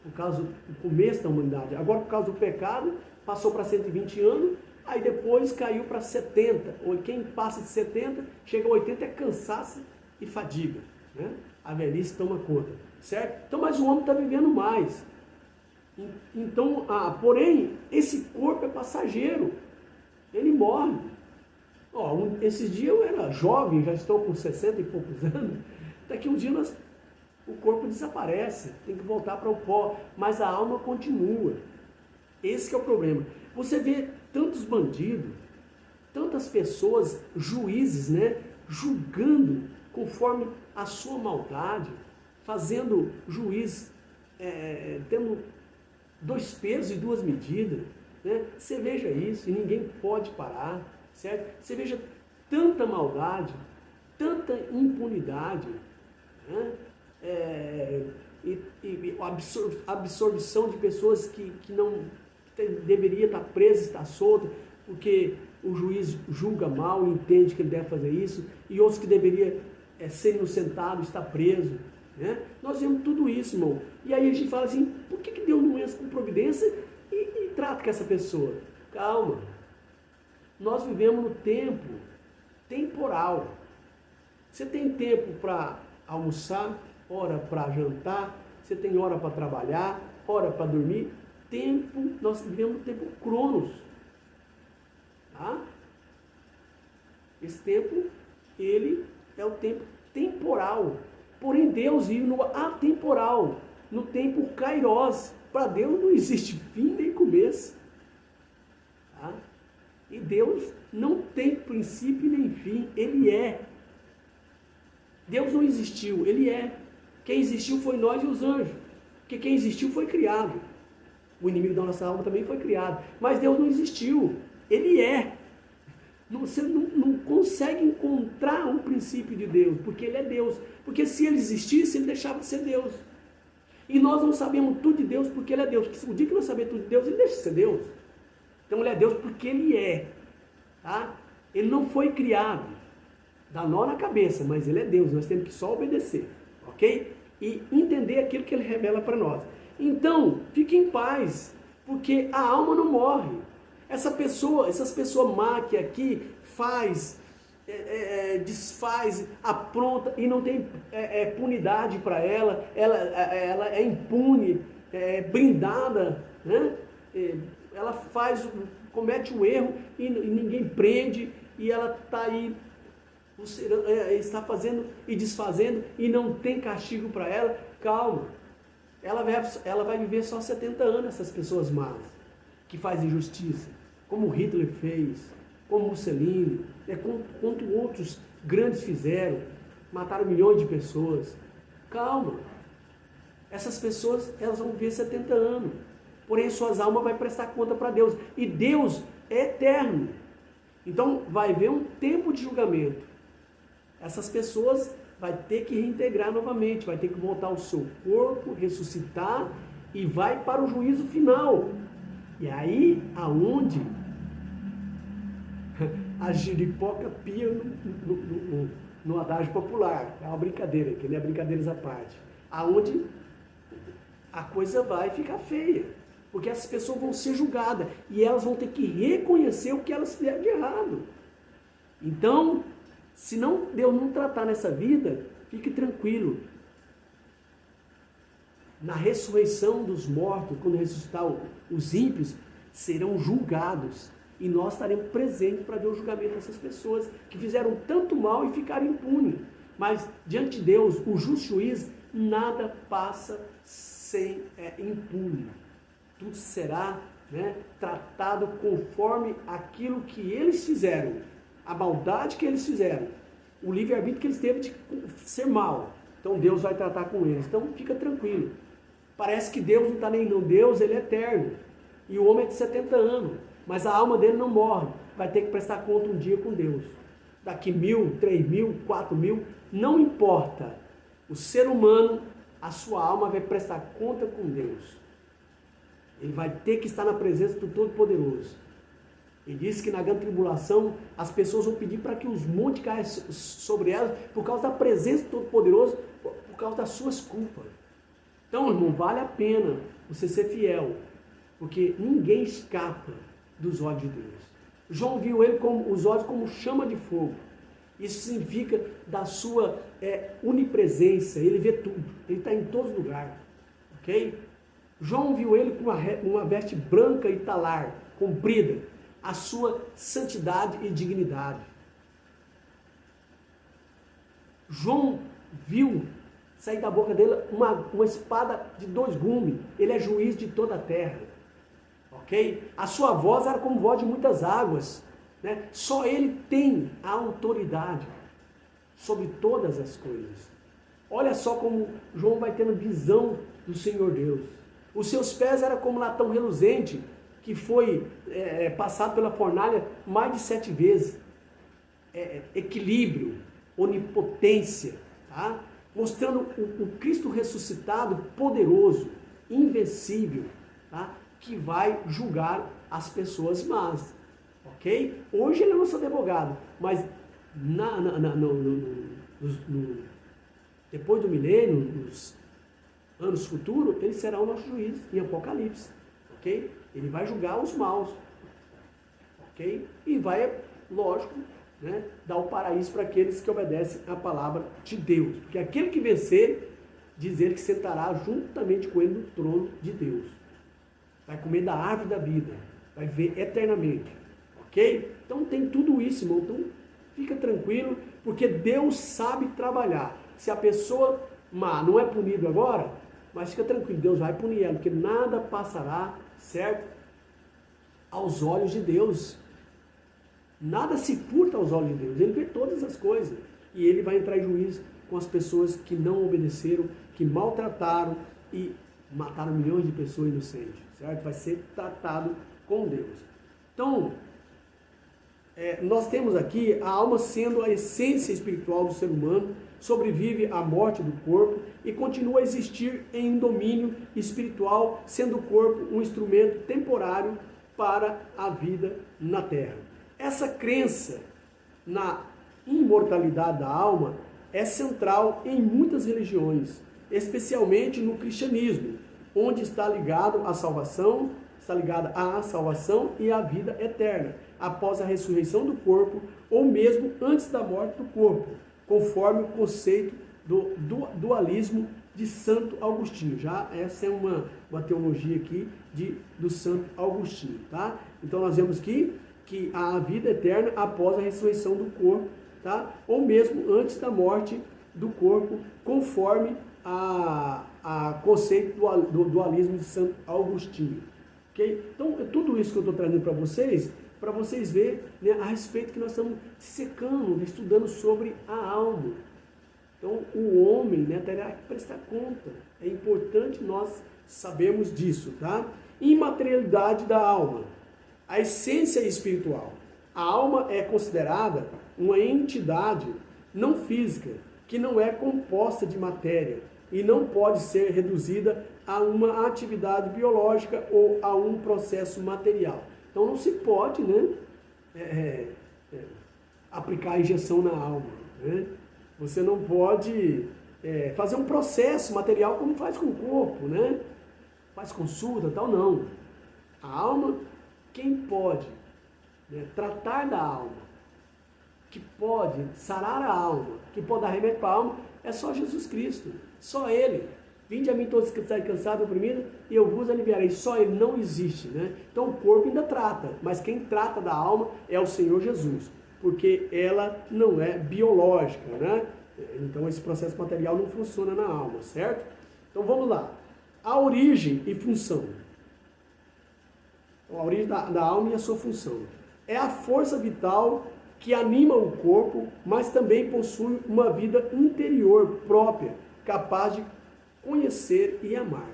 por causa do começo da humanidade. Agora, por causa do pecado, passou para 120 anos, aí depois caiu para 70. Ou quem passa de 70, chega a 80 é cansaço e fadiga, né? A velhice toma conta, certo? Então, mas o homem está vivendo mais. Então, porém, esse corpo é passageiro. Ele morre. Esses dias eu era jovem, já estou com 60 e poucos anos. Daqui um dia o corpo desaparece, tem que voltar para o pó, mas a alma continua. Esse que é o problema. Você vê tantos bandidos, tantas pessoas, juízes, né, julgando conforme a sua maldade, fazendo juiz, tendo 2 pesos e 2 medidas, né? Você veja isso e ninguém pode parar, certo? Você veja tanta maldade, tanta impunidade, né? Absorção de pessoas que não deveria estar presas, estar solta, porque o juiz julga mal, entende que ele deve fazer isso, e outros que deveria ser inocentado, estar preso, né? Nós vemos tudo isso, irmão. E aí a gente fala assim, por que Deus não entra com providência e trata com essa pessoa? Calma. Nós vivemos no tempo temporal. Você tem tempo para almoçar, hora para jantar, você tem hora para trabalhar, hora para dormir. Nós vivemos no tempo cronos. Tá? Esse tempo, ele é o tempo temporal. Porém, Deus vive no atemporal, no tempo kairos. Para Deus não existe fim nem começo. Tá? E Deus não tem princípio nem fim, Ele é. Deus não existiu, Ele é. Quem existiu foi nós e os anjos. Porque quem existiu foi criado. O inimigo da nossa alma também foi criado. Mas Deus não existiu, Ele é. Você não consegue encontrar um princípio de Deus, porque Ele é Deus. Porque se Ele existisse, Ele deixava de ser Deus. E nós não sabemos tudo de Deus porque Ele é Deus. Porque o dia que nós sabemos tudo de Deus, Ele deixa de ser Deus. Então Ele é Deus porque Ele é. Tá? Ele não foi criado. Dá nó na cabeça, mas Ele é Deus. Nós temos que só obedecer. Ok? E entender aquilo que Ele revela para nós. Então, fique em paz. Porque a alma não morre. Essas pessoas má que aqui faz, desfaz, apronta e não tem punidade para ela é impune, brindada, né? Ela comete um erro e ninguém prende e ela está aí, está fazendo e desfazendo e não tem castigo para ela. Calma, ela vai viver só 70 anos, essas pessoas más que fazem injustiça, como Hitler fez, como Mussolini, quanto outros grandes fizeram, mataram milhões de pessoas. Calma, essas pessoas elas vão viver 70 anos, porém suas almas vão prestar conta para Deus, e Deus é eterno, então vai haver um tempo de julgamento. Essas pessoas vai ter que reintegrar novamente, vai ter que voltar ao seu corpo, ressuscitar, e vai para o juízo final. E aí, aonde a giripoca pia no adágio popular. É uma brincadeira, que não é brincadeiras à parte. Aonde a coisa vai ficar feia. Porque essas pessoas vão ser julgadas. E elas vão ter que reconhecer o que elas fizeram de errado. Então, se Deus não tratar nessa vida, fique tranquilo. na ressurreição dos mortos, quando ressuscitar os ímpios, serão julgados. E nós estaremos presentes para ver o julgamento dessas pessoas que fizeram tanto mal e ficaram impunes. Mas diante de Deus, o justo juiz, nada passa sem impune. Tudo será, né, tratado conforme aquilo que eles fizeram, a maldade que eles fizeram, o livre-arbítrio que eles teve de ser mal. Então Deus vai tratar com eles. Então fica tranquilo. Parece que Deus não está nem não. Deus, ele é eterno. E o homem é de 70 anos. Mas a alma dele não morre. Vai ter que prestar conta um dia com Deus. Daqui 1000, 3000, 4000, não importa. O ser humano, a sua alma vai prestar conta com Deus. Ele vai ter que estar na presença do Todo-Poderoso. Ele disse que na grande tribulação as pessoas vão pedir para que os montes caiam sobre elas por causa da presença do Todo-Poderoso, por causa das suas culpas. Então, irmão, vale a pena você ser fiel, porque ninguém escapa dos olhos de Deus. João viu os olhos como chama de fogo. Isso significa da sua onipresença. Ele vê tudo, ele está em todos os lugares. Ok? João viu ele com uma veste branca e talar, comprida, a sua santidade e dignidade. João viu sair da boca dele uma espada de 2 gumes. Ele é juiz de toda a terra. Ok? A sua voz era como voz de muitas águas. Né? Só ele tem a autoridade sobre todas as coisas. Olha só como João vai tendo visão do Senhor Deus. Os seus pés eram como latão reluzente, que foi passado pela fornalha mais de 7 vezes. Equilíbrio, onipotência, tá? Mostrando o Cristo ressuscitado, poderoso, invencível, tá? Que vai julgar as pessoas más. Ok? Hoje ele é nosso advogado, mas depois do milênio, nos anos futuros, ele será o nosso juiz em Apocalipse. Ok? Ele vai julgar os maus. Ok? E vai, lógico, né, dar o paraíso para aqueles que obedecem à palavra de Deus. Porque aquele que vencer, diz ele que sentará juntamente com ele no trono de Deus. Vai comer da árvore da vida. Vai ver eternamente. Ok? Então tem tudo isso, irmão. Então fica tranquilo, porque Deus sabe trabalhar. Se a pessoa má não é punida agora, mas fica tranquilo, Deus vai punir ela, porque nada passará, certo? Aos olhos de Deus. Nada se furta aos olhos de Deus. Ele vê todas as coisas. E ele vai entrar em juízo com as pessoas que não obedeceram, que maltrataram e mataram milhões de pessoas inocentes, certo? Vai ser tratado com Deus. Então, nós temos aqui a alma sendo a essência espiritual do ser humano, sobrevive à morte do corpo e continua a existir em um domínio espiritual, sendo o corpo um instrumento temporário para a vida na terra. Essa crença na imortalidade da alma é central em muitas religiões, especialmente no cristianismo, onde está ligada à salvação e à vida eterna, após a ressurreição do corpo, ou mesmo antes da morte do corpo, conforme o conceito do dualismo de Santo Agostinho. Já essa é uma teologia aqui do Santo Agostinho, tá? Então nós vemos que a vida eterna após a ressurreição do corpo, tá? Ou mesmo antes da morte do corpo, conforme a conceito do dualismo de Santo Agostinho. Okay? Então, é tudo isso que eu estou trazendo para vocês verem, né, a respeito que nós estamos secando, estudando sobre a alma. Então, o homem, né, terá que prestar conta. É importante nós sabermos disso, tá? Imaterialidade da alma. A essência espiritual. A alma é considerada uma entidade não física, que não é composta de matéria e não pode ser reduzida a uma atividade biológica ou a um processo material. Então não se pode, né, aplicar a injeção na alma. Né? Você não pode fazer um processo material como faz com o corpo, né? Faz consulta e tal, não. A alma, quem pode, né, tratar da alma, que pode sarar a alma, que pode dar remédio para a alma, é só Jesus Cristo. Só Ele. Vinde a mim todos que estáis cansados e oprimidos, e eu vos aliviarei. Só ele não existe, né? Então o corpo ainda trata, mas quem trata da alma é o Senhor Jesus, porque ela não é biológica, né? Então esse processo material não funciona na alma, certo? Então vamos lá. A origem e função. A origem da alma e a sua função. É a força vital que anima o corpo, mas também possui uma vida interior própria, capaz de conhecer e amar.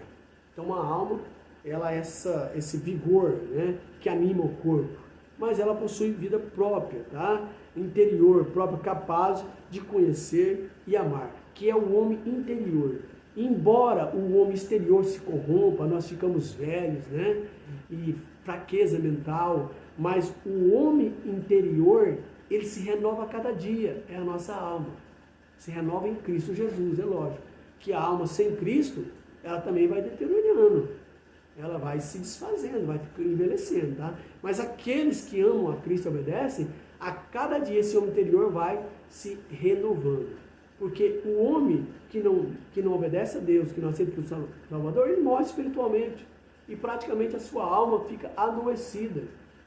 Então a alma, ela é esse vigor, né, que anima o corpo, mas ela possui vida própria, tá? Interior, próprio, capaz de conhecer e amar, que é o homem interior. Embora o homem exterior se corrompa, nós ficamos velhos, né? E fraqueza mental, mas o homem interior, ele se renova a cada dia, é a nossa alma. Se renova em Cristo Jesus, é lógico. Que a alma sem Cristo, ela também vai deteriorando. Ela vai se desfazendo, vai envelhecendo, tá? Mas aqueles que amam a Cristo e obedecem, a cada dia esse homem interior vai se renovando. Porque o homem que não obedece a Deus, que não aceita Cristo Salvador, ele morre espiritualmente. E praticamente a sua alma fica adoecida.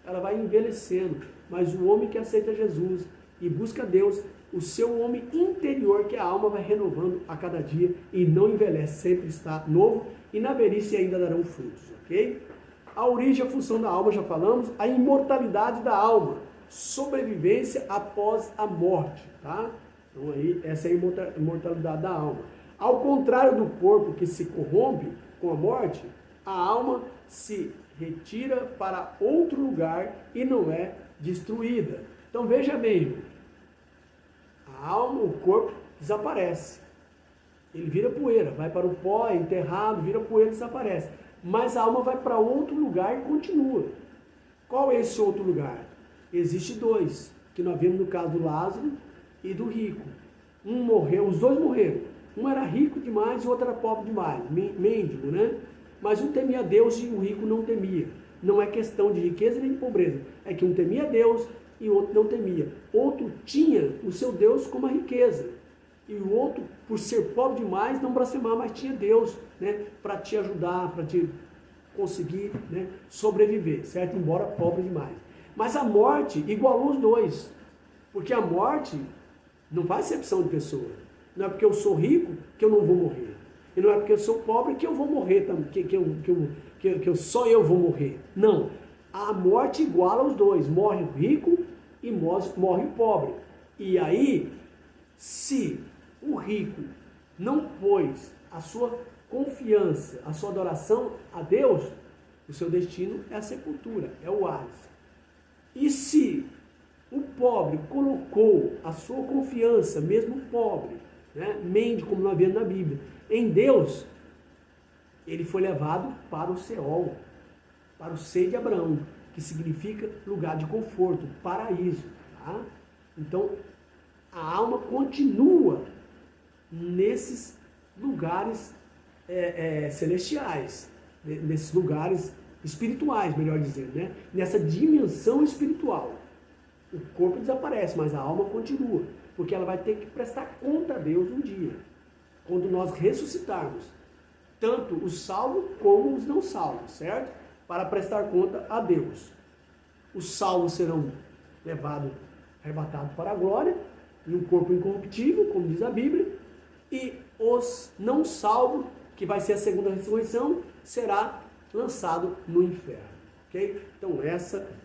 Ela vai envelhecendo. Mas o homem que aceita Jesus e busca Deus, o seu homem interior, que a alma vai renovando a cada dia e não envelhece, sempre está novo e na velhice ainda darão frutos, ok? A origem e a função da alma, já falamos. A imortalidade da alma, sobrevivência após a morte, tá? Então aí, essa é a imortalidade da alma. Ao contrário do corpo que se corrompe com a morte, a alma se retira para outro lugar e não é destruída. Então veja bem, a alma, o corpo desaparece. Ele vira poeira, vai para o pó, é enterrado, vira poeira e desaparece. Mas a alma vai para outro lugar e continua. Qual é esse outro lugar? Existe dois, que nós vimos no caso do Lázaro e do rico. Um morreu, os dois morreram. Um era rico demais e o outro era pobre demais, mendigo, né? Mas um temia Deus e o rico não temia. Não é questão de riqueza nem de pobreza. É que um temia Deus e o outro não temia. Outro tinha o seu Deus como a riqueza. E o outro, por ser pobre demais, não blasfemava, mas tinha Deus, né, para te ajudar, para te conseguir, né, sobreviver, certo? Embora pobre demais. Mas a morte igualou os dois. Porque a morte não faz acepção de pessoa. Não é porque eu sou rico que eu não vou morrer. E não é porque eu sou pobre que eu vou morrer, que só eu vou morrer. Não. A morte iguala os dois. Morre o rico e morre o pobre. E aí, se o rico não pôs a sua confiança, a sua adoração a Deus, o seu destino é a sepultura, é o Hades. E se o pobre colocou a sua confiança, mesmo pobre, né, mendigo, como nós vemos na Bíblia, em Deus, ele foi levado para o Seol, para o seio de Abraão, que significa lugar de conforto, paraíso. Tá? Então, a alma continua nesses lugares celestiais, nesses lugares espirituais, melhor dizendo, né? Nessa dimensão espiritual. O corpo desaparece, mas a alma continua, porque ela vai ter que prestar conta a Deus um dia, quando nós ressuscitarmos, tanto os salvos como os não salvos, certo? Para prestar conta a Deus. Os salvos serão arrebatados para a glória, em um corpo incorruptível, como diz a Bíblia, e os não salvos, que vai ser a segunda ressurreição, será lançado no inferno. Okay?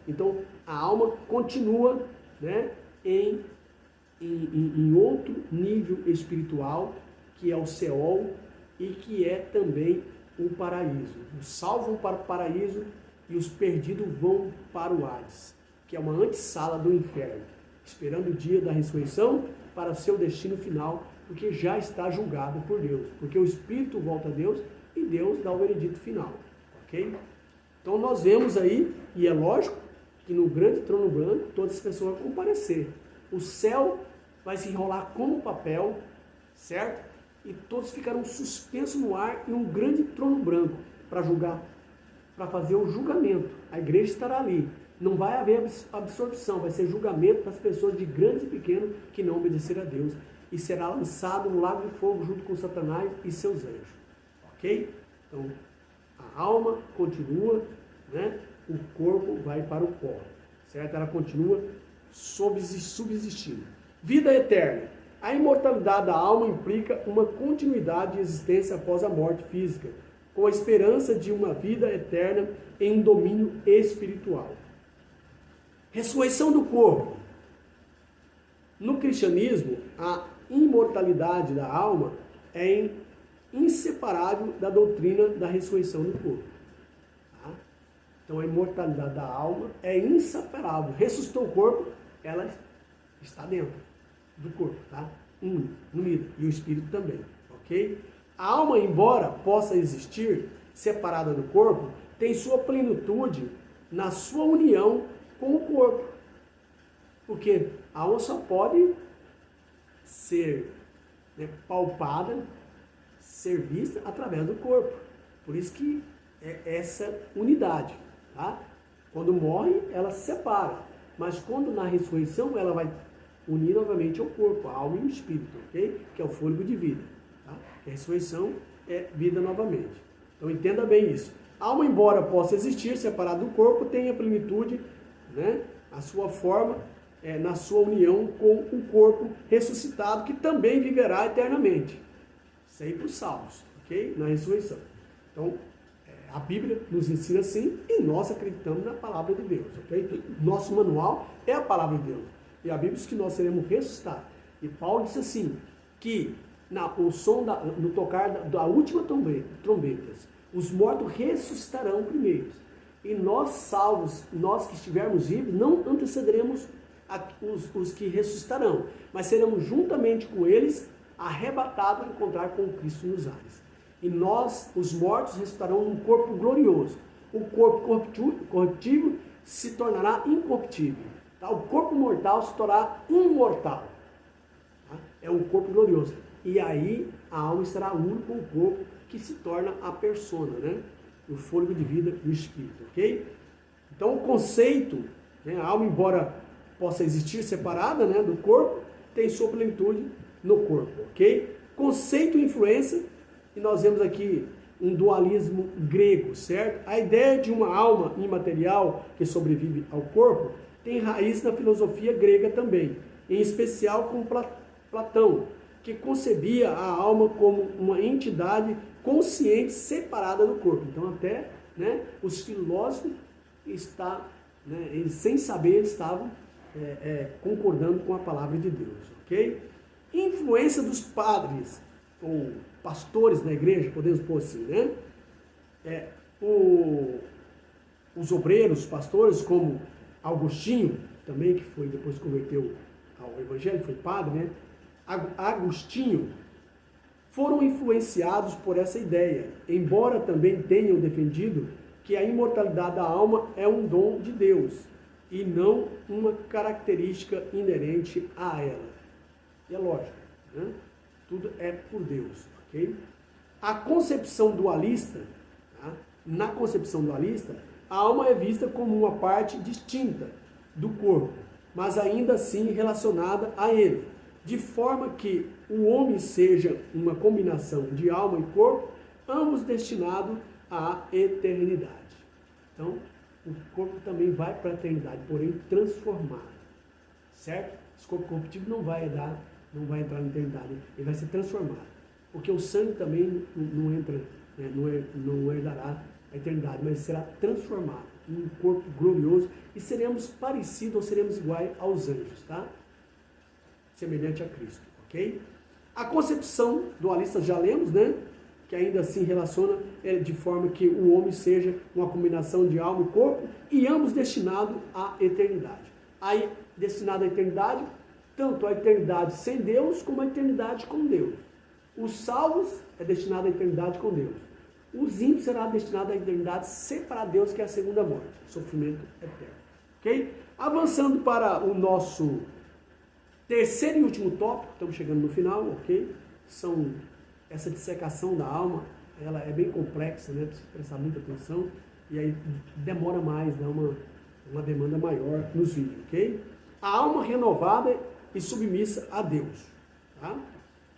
Então a alma continua, né, em outro nível espiritual, que é o Seol, e que é também o paraíso. Os salvos vão para o paraíso e os perdidos vão para o Hades, que é uma antessala do inferno, esperando o dia da ressurreição para seu destino final, porque já está julgado por Deus, porque o espírito volta a Deus e Deus dá o veredito final, ok? Então nós vemos aí, e é lógico, que no grande trono branco todas as pessoas vão comparecer. O céu vai se enrolar como papel, certo? E todos ficarão suspensos no ar em um grande trono branco para julgar, para fazer o julgamento. A igreja estará ali. Não vai haver absorção, vai ser julgamento para as pessoas de grandes e pequenos que não obedeceram a Deus. E será lançado no lago de fogo junto com Satanás e seus anjos. ok? Então, a alma continua, né? O corpo vai para o pó, certo? Ela continua subsistindo. Vida eterna. A imortalidade da alma implica uma continuidade de existência após a morte física, com a esperança de uma vida eterna em domínio espiritual. Ressurreição do corpo. No cristianismo, a imortalidade da alma é inseparável da doutrina da ressurreição do corpo. Tá? Então, a imortalidade da alma é inseparável. Ressuscitou o corpo, ela está dentro do corpo, tá? Unida. E o espírito também, ok? A alma, embora possa existir separada do corpo, tem sua plenitude na sua união com o corpo. Porque a alma só pode ser, né, palpada, ser vista através do corpo. Por isso que é essa unidade, tá? Quando morre, ela se separa. Mas quando na ressurreição, ela vai unir novamente ao corpo, a alma e o espírito, ok? Que é o fôlego de vida. Tá? A ressurreição é vida novamente. Então entenda bem isso. A alma, embora possa existir separada do corpo, tem a plenitude, né, a sua forma, na sua união com o corpo ressuscitado, que também viverá eternamente. Isso aí para os salvos, ok? Na ressurreição. Então, a Bíblia nos ensina assim e nós acreditamos na palavra de Deus, ok? Nosso manual é a palavra de Deus. E a Bíblia diz que nós seremos ressuscitados. E Paulo disse assim, que no tocar da última trombeta, os mortos ressuscitarão primeiro. E nós salvos, nós que estivermos vivos, não antecederemos os que ressuscitarão, mas seremos juntamente com eles arrebatados a encontrar com Cristo nos ares. E nós, os mortos, ressuscitarão num corpo glorioso. O corpo corruptível se tornará incorruptível. Tá? O corpo mortal se tornará imortal. Tá? É um corpo glorioso. E aí a alma estará una com o corpo, que se torna a persona, né? O fôlego de vida do espírito, ok? Então o conceito, né, a alma, embora possa existir separada, né, do corpo, tem sua plenitude no corpo, ok? Conceito e influência, e nós vemos aqui um dualismo grego, certo? A ideia de uma alma imaterial que sobrevive ao corpo tem raiz na filosofia grega também, em especial com Platão, que concebia a alma como uma entidade consciente separada do corpo. Então até, né, os filósofos eles, sem saber, estavam concordando com a palavra de Deus, ok? Influência dos padres ou pastores da igreja, podemos pôr assim, né? Os obreiros, pastores, como Agostinho, também, que foi depois converteu ao evangelho, foi padre, né? Agostinho, foram influenciados por essa ideia, embora também tenham defendido que a imortalidade da alma é um dom de Deus e não uma característica inerente a ela. E é lógico, né? Tudo é por Deus, ok? A concepção dualista, tá? Na concepção dualista, a alma é vista como uma parte distinta do corpo, mas ainda assim relacionada a ele, de forma que o homem seja uma combinação de alma e corpo, ambos destinados à eternidade. Então, o corpo também vai para a eternidade, porém transformado, certo? Esse corpo corruptível não vai entrar na eternidade, ele vai ser transformado, porque o sangue também não entra, né, não herdará a eternidade, mas será transformado em um corpo glorioso e seremos parecidos ou seremos iguais aos anjos, tá? Semelhante a Cristo, ok? A concepção dualista já lemos, né? Que ainda assim relaciona de forma que o homem seja uma combinação de alma e corpo e ambos destinados à eternidade. Aí, destinado à eternidade, tanto a eternidade sem Deus como a eternidade com Deus. Os salvos é destinado à eternidade com Deus. Os ímpios será destinado à eternidade separado de Deus, que é a segunda morte, sofrimento eterno. Ok? Avançando para o nosso terceiro e último tópico, estamos chegando no final, ok? Essa dissecação da alma, ela é bem complexa, né? Precisa prestar muita atenção e aí demora mais, dá uma demanda maior nos vídeos, ok? A alma renovada e submissa a Deus, tá?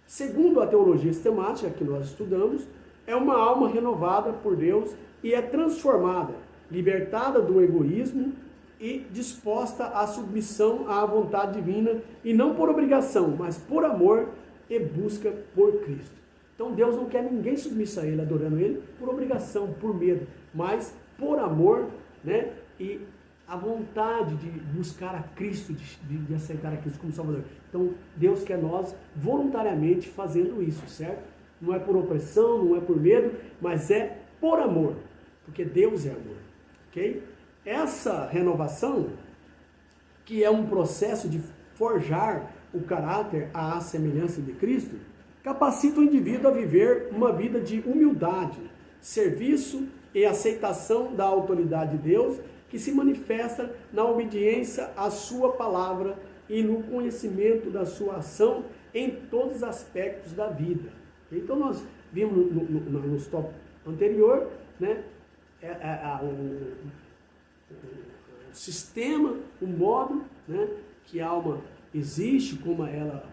Segundo a teologia sistemática que nós estudamos, é uma alma renovada por Deus e é transformada, libertada do egoísmo e disposta à submissão à vontade divina, e não por obrigação, mas por amor e busca por Cristo. Então Deus não quer ninguém submissa a Ele, adorando Ele, por obrigação, por medo, mas por amor, né? E a vontade de buscar a Cristo, de aceitar a Cristo como Salvador. Então Deus quer nós voluntariamente fazendo isso, certo? Não é por opressão, não é por medo, mas é por amor, porque Deus é amor, ok? Essa renovação, que é um processo de forjar o caráter à semelhança de Cristo, capacita o indivíduo a viver uma vida de humildade, serviço e aceitação da autoridade de Deus, que se manifesta na obediência à sua palavra e no conhecimento da sua ação em todos os aspectos da vida. Então nós vimos no stop anterior, né, o sistema, o modo, né, que a alma existe, como ela,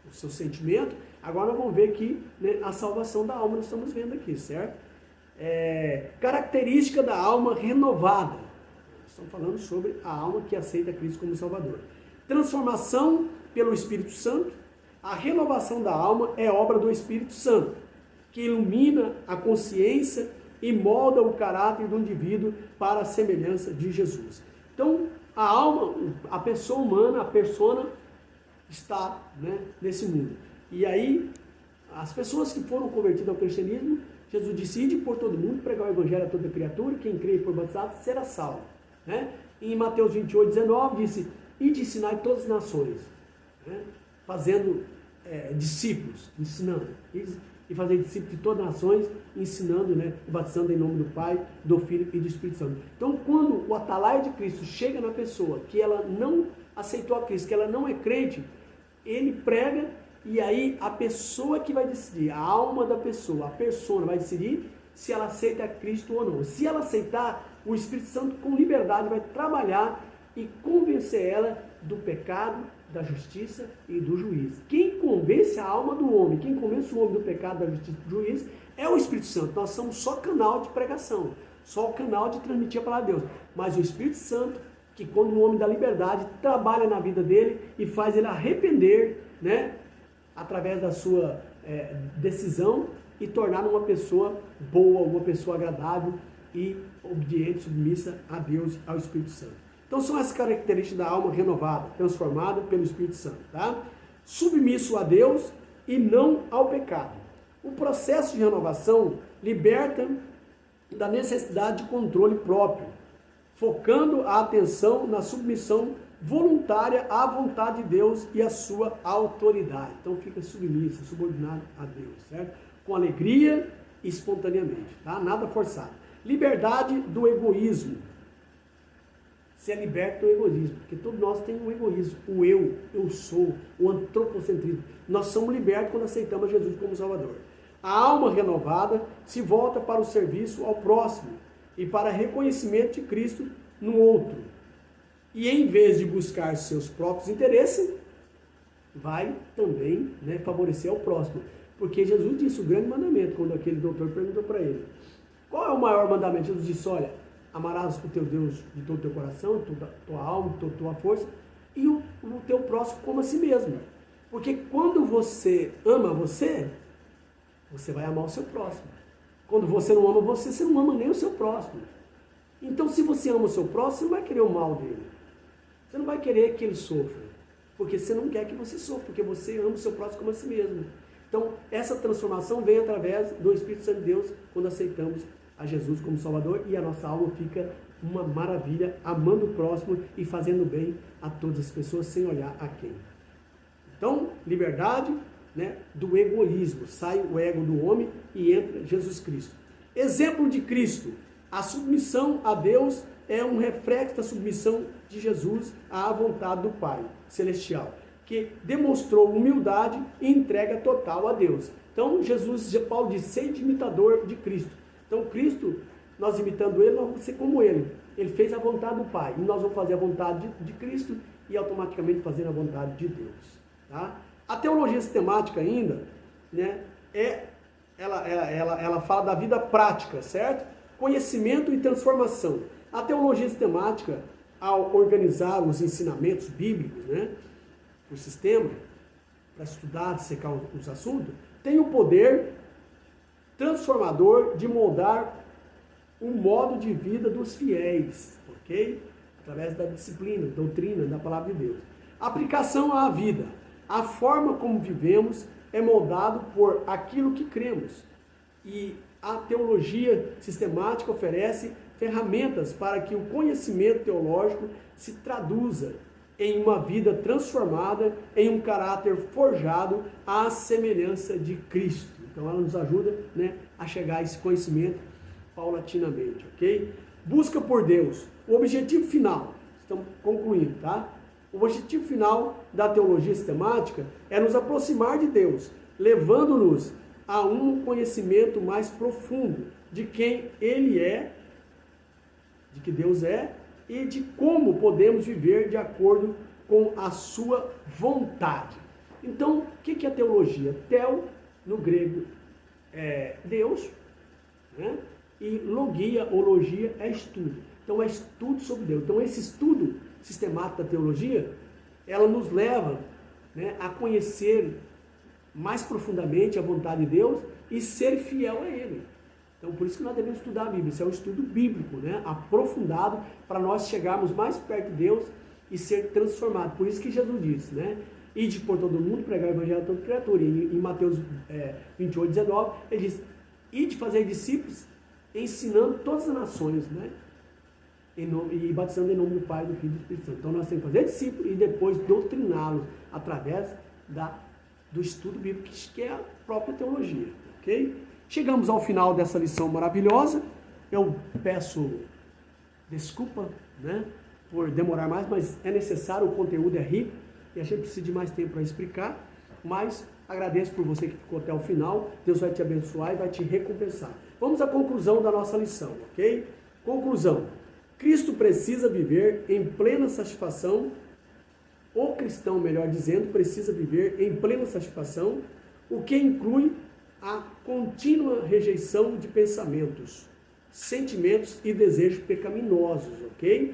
o seu sentimento. Agora vamos ver aqui, né, a salvação da alma, nós estamos vendo aqui, certo? Característica da alma renovada. Estamos falando sobre a alma que aceita Cristo como Salvador. Transformação pelo Espírito Santo. A renovação da alma é obra do Espírito Santo, que ilumina a consciência e molda o caráter do indivíduo para a semelhança de Jesus. Então, a alma, a pessoa humana, a persona, está, né, nesse mundo. E aí, as pessoas que foram convertidas ao cristianismo, Jesus disse: ide por todo mundo, pregar o evangelho a toda criatura, quem crê e for batizado será salvo. Né? Em Mateus 28, 19, disse: ide ensinai todas as nações, né? Fazendo discípulos, ensinando, e fazer discípulos de todas as nações, ensinando, né, batizando em nome do Pai, do Filho e do Espírito Santo. Então, quando o atalaia de Cristo chega na pessoa, que ela não aceitou a Cristo, que ela não é crente, ele prega, e aí a pessoa que vai decidir, a alma da pessoa, a persona vai decidir se ela aceita a Cristo ou não. Se ela aceitar, o Espírito Santo com liberdade vai trabalhar e convencer ela do pecado, da justiça e do juízo. Quem convence a alma do homem, quem convence o homem do pecado, da justiça e do juízo, é o Espírito Santo. Nós somos só canal de pregação, só o canal de transmitir a palavra de Deus. Mas o Espírito Santo, que quando o homem dá liberdade, trabalha na vida dele e faz ele arrepender, né, através da sua decisão, e tornar uma pessoa boa, uma pessoa agradável e obediente, submissa a Deus, ao Espírito Santo. Então são essas características da alma renovada, transformada pelo Espírito Santo, tá? Submisso a Deus e não ao pecado. O processo de renovação liberta da necessidade de controle próprio, focando a atenção na submissão voluntária à vontade de Deus e à sua autoridade. Então fica submisso, subordinado a Deus, certo? Com alegria e espontaneamente, tá? Nada forçado. Liberdade do egoísmo. Se é liberto do egoísmo, porque todos nós temos um egoísmo, o eu sou, o antropocentrismo. Nós somos libertos quando aceitamos Jesus como Salvador. A alma renovada se volta para o serviço ao próximo e para reconhecimento de Cristo no outro. E em vez de buscar seus próprios interesses, vai também, né, favorecer ao próximo. Porque Jesus disse o grande mandamento, quando aquele doutor perguntou para ele: qual é o maior mandamento? Jesus disse: olha, amarás o teu Deus de todo o teu coração, toda tua alma, toda tua força, e o teu próximo como a si mesmo. Porque quando você ama você vai amar o seu próximo. Quando você não ama você não ama nem o seu próximo. Então, se você ama o seu próximo, você não vai querer o mal dele. Você não vai querer que ele sofra, porque você não quer que você sofra, porque você ama o seu próximo como a si mesmo. Então, essa transformação vem através do Espírito Santo de Deus, quando aceitamos a Jesus como Salvador, e a nossa alma fica uma maravilha, amando o próximo e fazendo bem a todas as pessoas, sem olhar a quem. Então, liberdade, né, do egoísmo. Sai o ego do homem e entra Jesus Cristo. Exemplo de Cristo. A submissão a Deus é um reflexo da submissão de Jesus à vontade do Pai Celestial, que demonstrou humildade e entrega total a Deus. Então, Paulo diz: sede imitador de Cristo. Então, Cristo, nós imitando Ele, nós vamos ser como Ele. Ele fez a vontade do Pai, e nós vamos fazer a vontade de Cristo e automaticamente fazer a vontade de Deus. Tá? A teologia sistemática ainda, né, é ela fala da vida prática, certo? Conhecimento e transformação. A teologia sistemática, ao organizar os ensinamentos bíblicos, né, o sistema, para estudar, dissecar os assuntos, tem o poder transformador de moldar o modo de vida dos fiéis, ok? Através da disciplina, doutrina, da palavra de Deus. Aplicação à vida. A forma como vivemos é moldado por aquilo que cremos. E a teologia sistemática oferece ferramentas para que o conhecimento teológico se traduza em uma vida transformada, em um caráter forjado à semelhança de Cristo. Então ela nos ajuda, né, a chegar a esse conhecimento paulatinamente, ok? Busca por Deus. O objetivo final, estamos concluindo, tá? O objetivo final da teologia sistemática é nos aproximar de Deus, levando-nos a um conhecimento mais profundo de quem Ele é, de que Deus é, e de como podemos viver de acordo com a sua vontade. Então, o que é teologia? Tel, no grego, é Deus, né? E logia ou logia é estudo. Então, é estudo sobre Deus. Então, esse estudo sistemático da teologia, ela nos leva, né, a conhecer mais profundamente a vontade de Deus e ser fiel a Ele. Então, por isso que nós devemos estudar a Bíblia. Isso é um estudo bíblico, né, aprofundado, para nós chegarmos mais perto de Deus e ser transformado. Por isso que Jesus disse, né, ide por todo mundo, pregar o evangelho a toda criatura. Em Mateus 28, 19, ele diz, ide fazer discípulos, ensinando todas as nações, né, e batizando em nome do Pai, do Filho e do Espírito Santo. Então, nós temos que fazer discípulos e depois doutriná-los através do estudo bíblico, que é a própria teologia, ok? Chegamos ao final dessa lição maravilhosa. Eu peço desculpa, né, por demorar mais, mas é necessário, o conteúdo é rico e a gente precisa de mais tempo para explicar, mas agradeço por você que ficou até o final. Deus vai te abençoar e vai te recompensar. Vamos à conclusão da nossa lição, ok? Conclusão. Cristo precisa viver em plena satisfação, o cristão, melhor dizendo, precisa viver em plena satisfação, o que inclui a contínua rejeição de pensamentos, sentimentos e desejos pecaminosos, ok?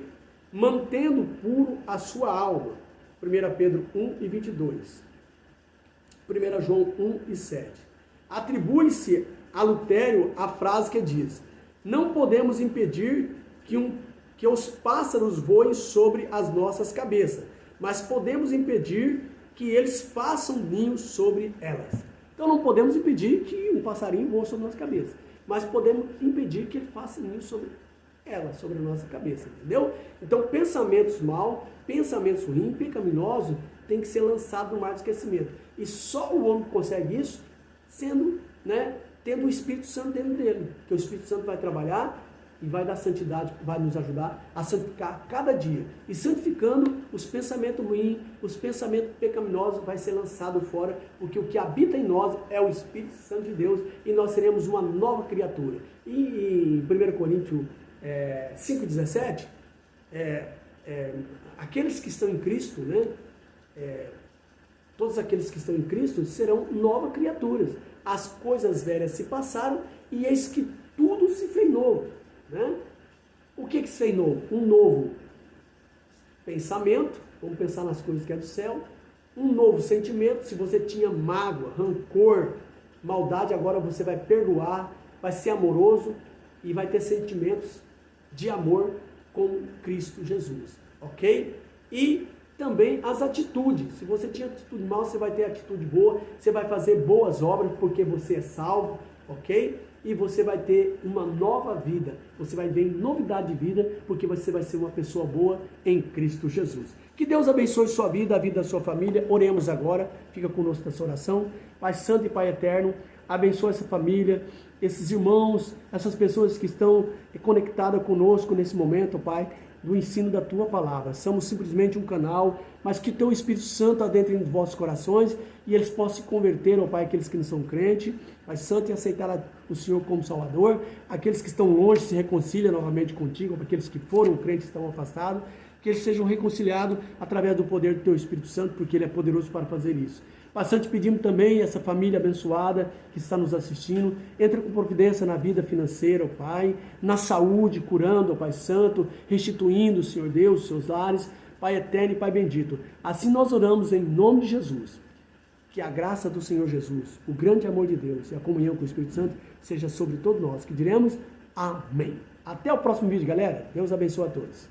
Mantendo puro a sua alma. 1 Pedro 1 e 22. 1 João 1 e 7. Atribui-se a Lutério a frase que diz: não podemos impedir que os pássaros voem sobre as nossas cabeças, mas podemos impedir que eles façam ninhos sobre elas. Então não podemos impedir que um passarinho voe sobre a nossa cabeça, mas podemos impedir que ele faça ninho sobre ela, sobre a nossa cabeça, entendeu? Então pensamentos maus, pensamentos ruins, pecaminosos, tem que ser lançado no mar do esquecimento. E só o homem consegue isso sendo, né, tendo o Espírito Santo dentro dele, que o Espírito Santo vai trabalhar e vai dar santidade, vai nos ajudar a santificar cada dia. E santificando, os pensamentos ruins, os pensamentos pecaminosos vai ser lançado fora, porque o que habita em nós é o Espírito Santo de Deus e nós seremos uma nova criatura. E em 1 Coríntios 5,17, aqueles que estão em Cristo, né, todos aqueles que estão em Cristo serão novas criaturas. As coisas velhas se passaram e eis que tudo se fez novo. Né? O que se fez novo? Um novo pensamento, vamos pensar nas coisas que é do céu, um novo sentimento. Se você tinha mágoa, rancor, maldade, agora você vai perdoar, vai ser amoroso e vai ter sentimentos de amor com Cristo Jesus, ok? E também as atitudes. Se você tinha atitude mal, você vai ter atitude boa, você vai fazer boas obras porque você é salvo, ok? E você vai ter uma nova vida, você vai ver novidade de vida, porque você vai ser uma pessoa boa em Cristo Jesus. Que Deus abençoe sua vida, a vida da sua família. Oremos agora, fica conosco nessa oração. Pai Santo e Pai Eterno, abençoa essa família, esses irmãos, essas pessoas que estão conectadas conosco nesse momento, Pai, do ensino da Tua Palavra. Somos simplesmente um canal, mas que Teu Espírito Santo adentre em vossos corações e eles possam se converter, ó Pai, aqueles que não são crentes, Pai Santo, e aceitar o Senhor como Salvador. Aqueles que estão longe se reconciliam novamente contigo, aqueles que foram crentes e estão afastados, que eles sejam reconciliados através do poder do Teu Espírito Santo, porque Ele é poderoso para fazer isso. Pai Santo, te pedimos também essa família abençoada que está nos assistindo, entre com providência na vida financeira, ó Pai, na saúde, curando, ó Pai Santo, restituindo, Senhor Deus, os seus lares, Pai eterno e Pai bendito. Assim nós oramos em nome de Jesus. Que a graça do Senhor Jesus, o grande amor de Deus e a comunhão com o Espírito Santo seja sobre todos nós, que diremos amém. Até o próximo vídeo, galera. Deus abençoe a todos.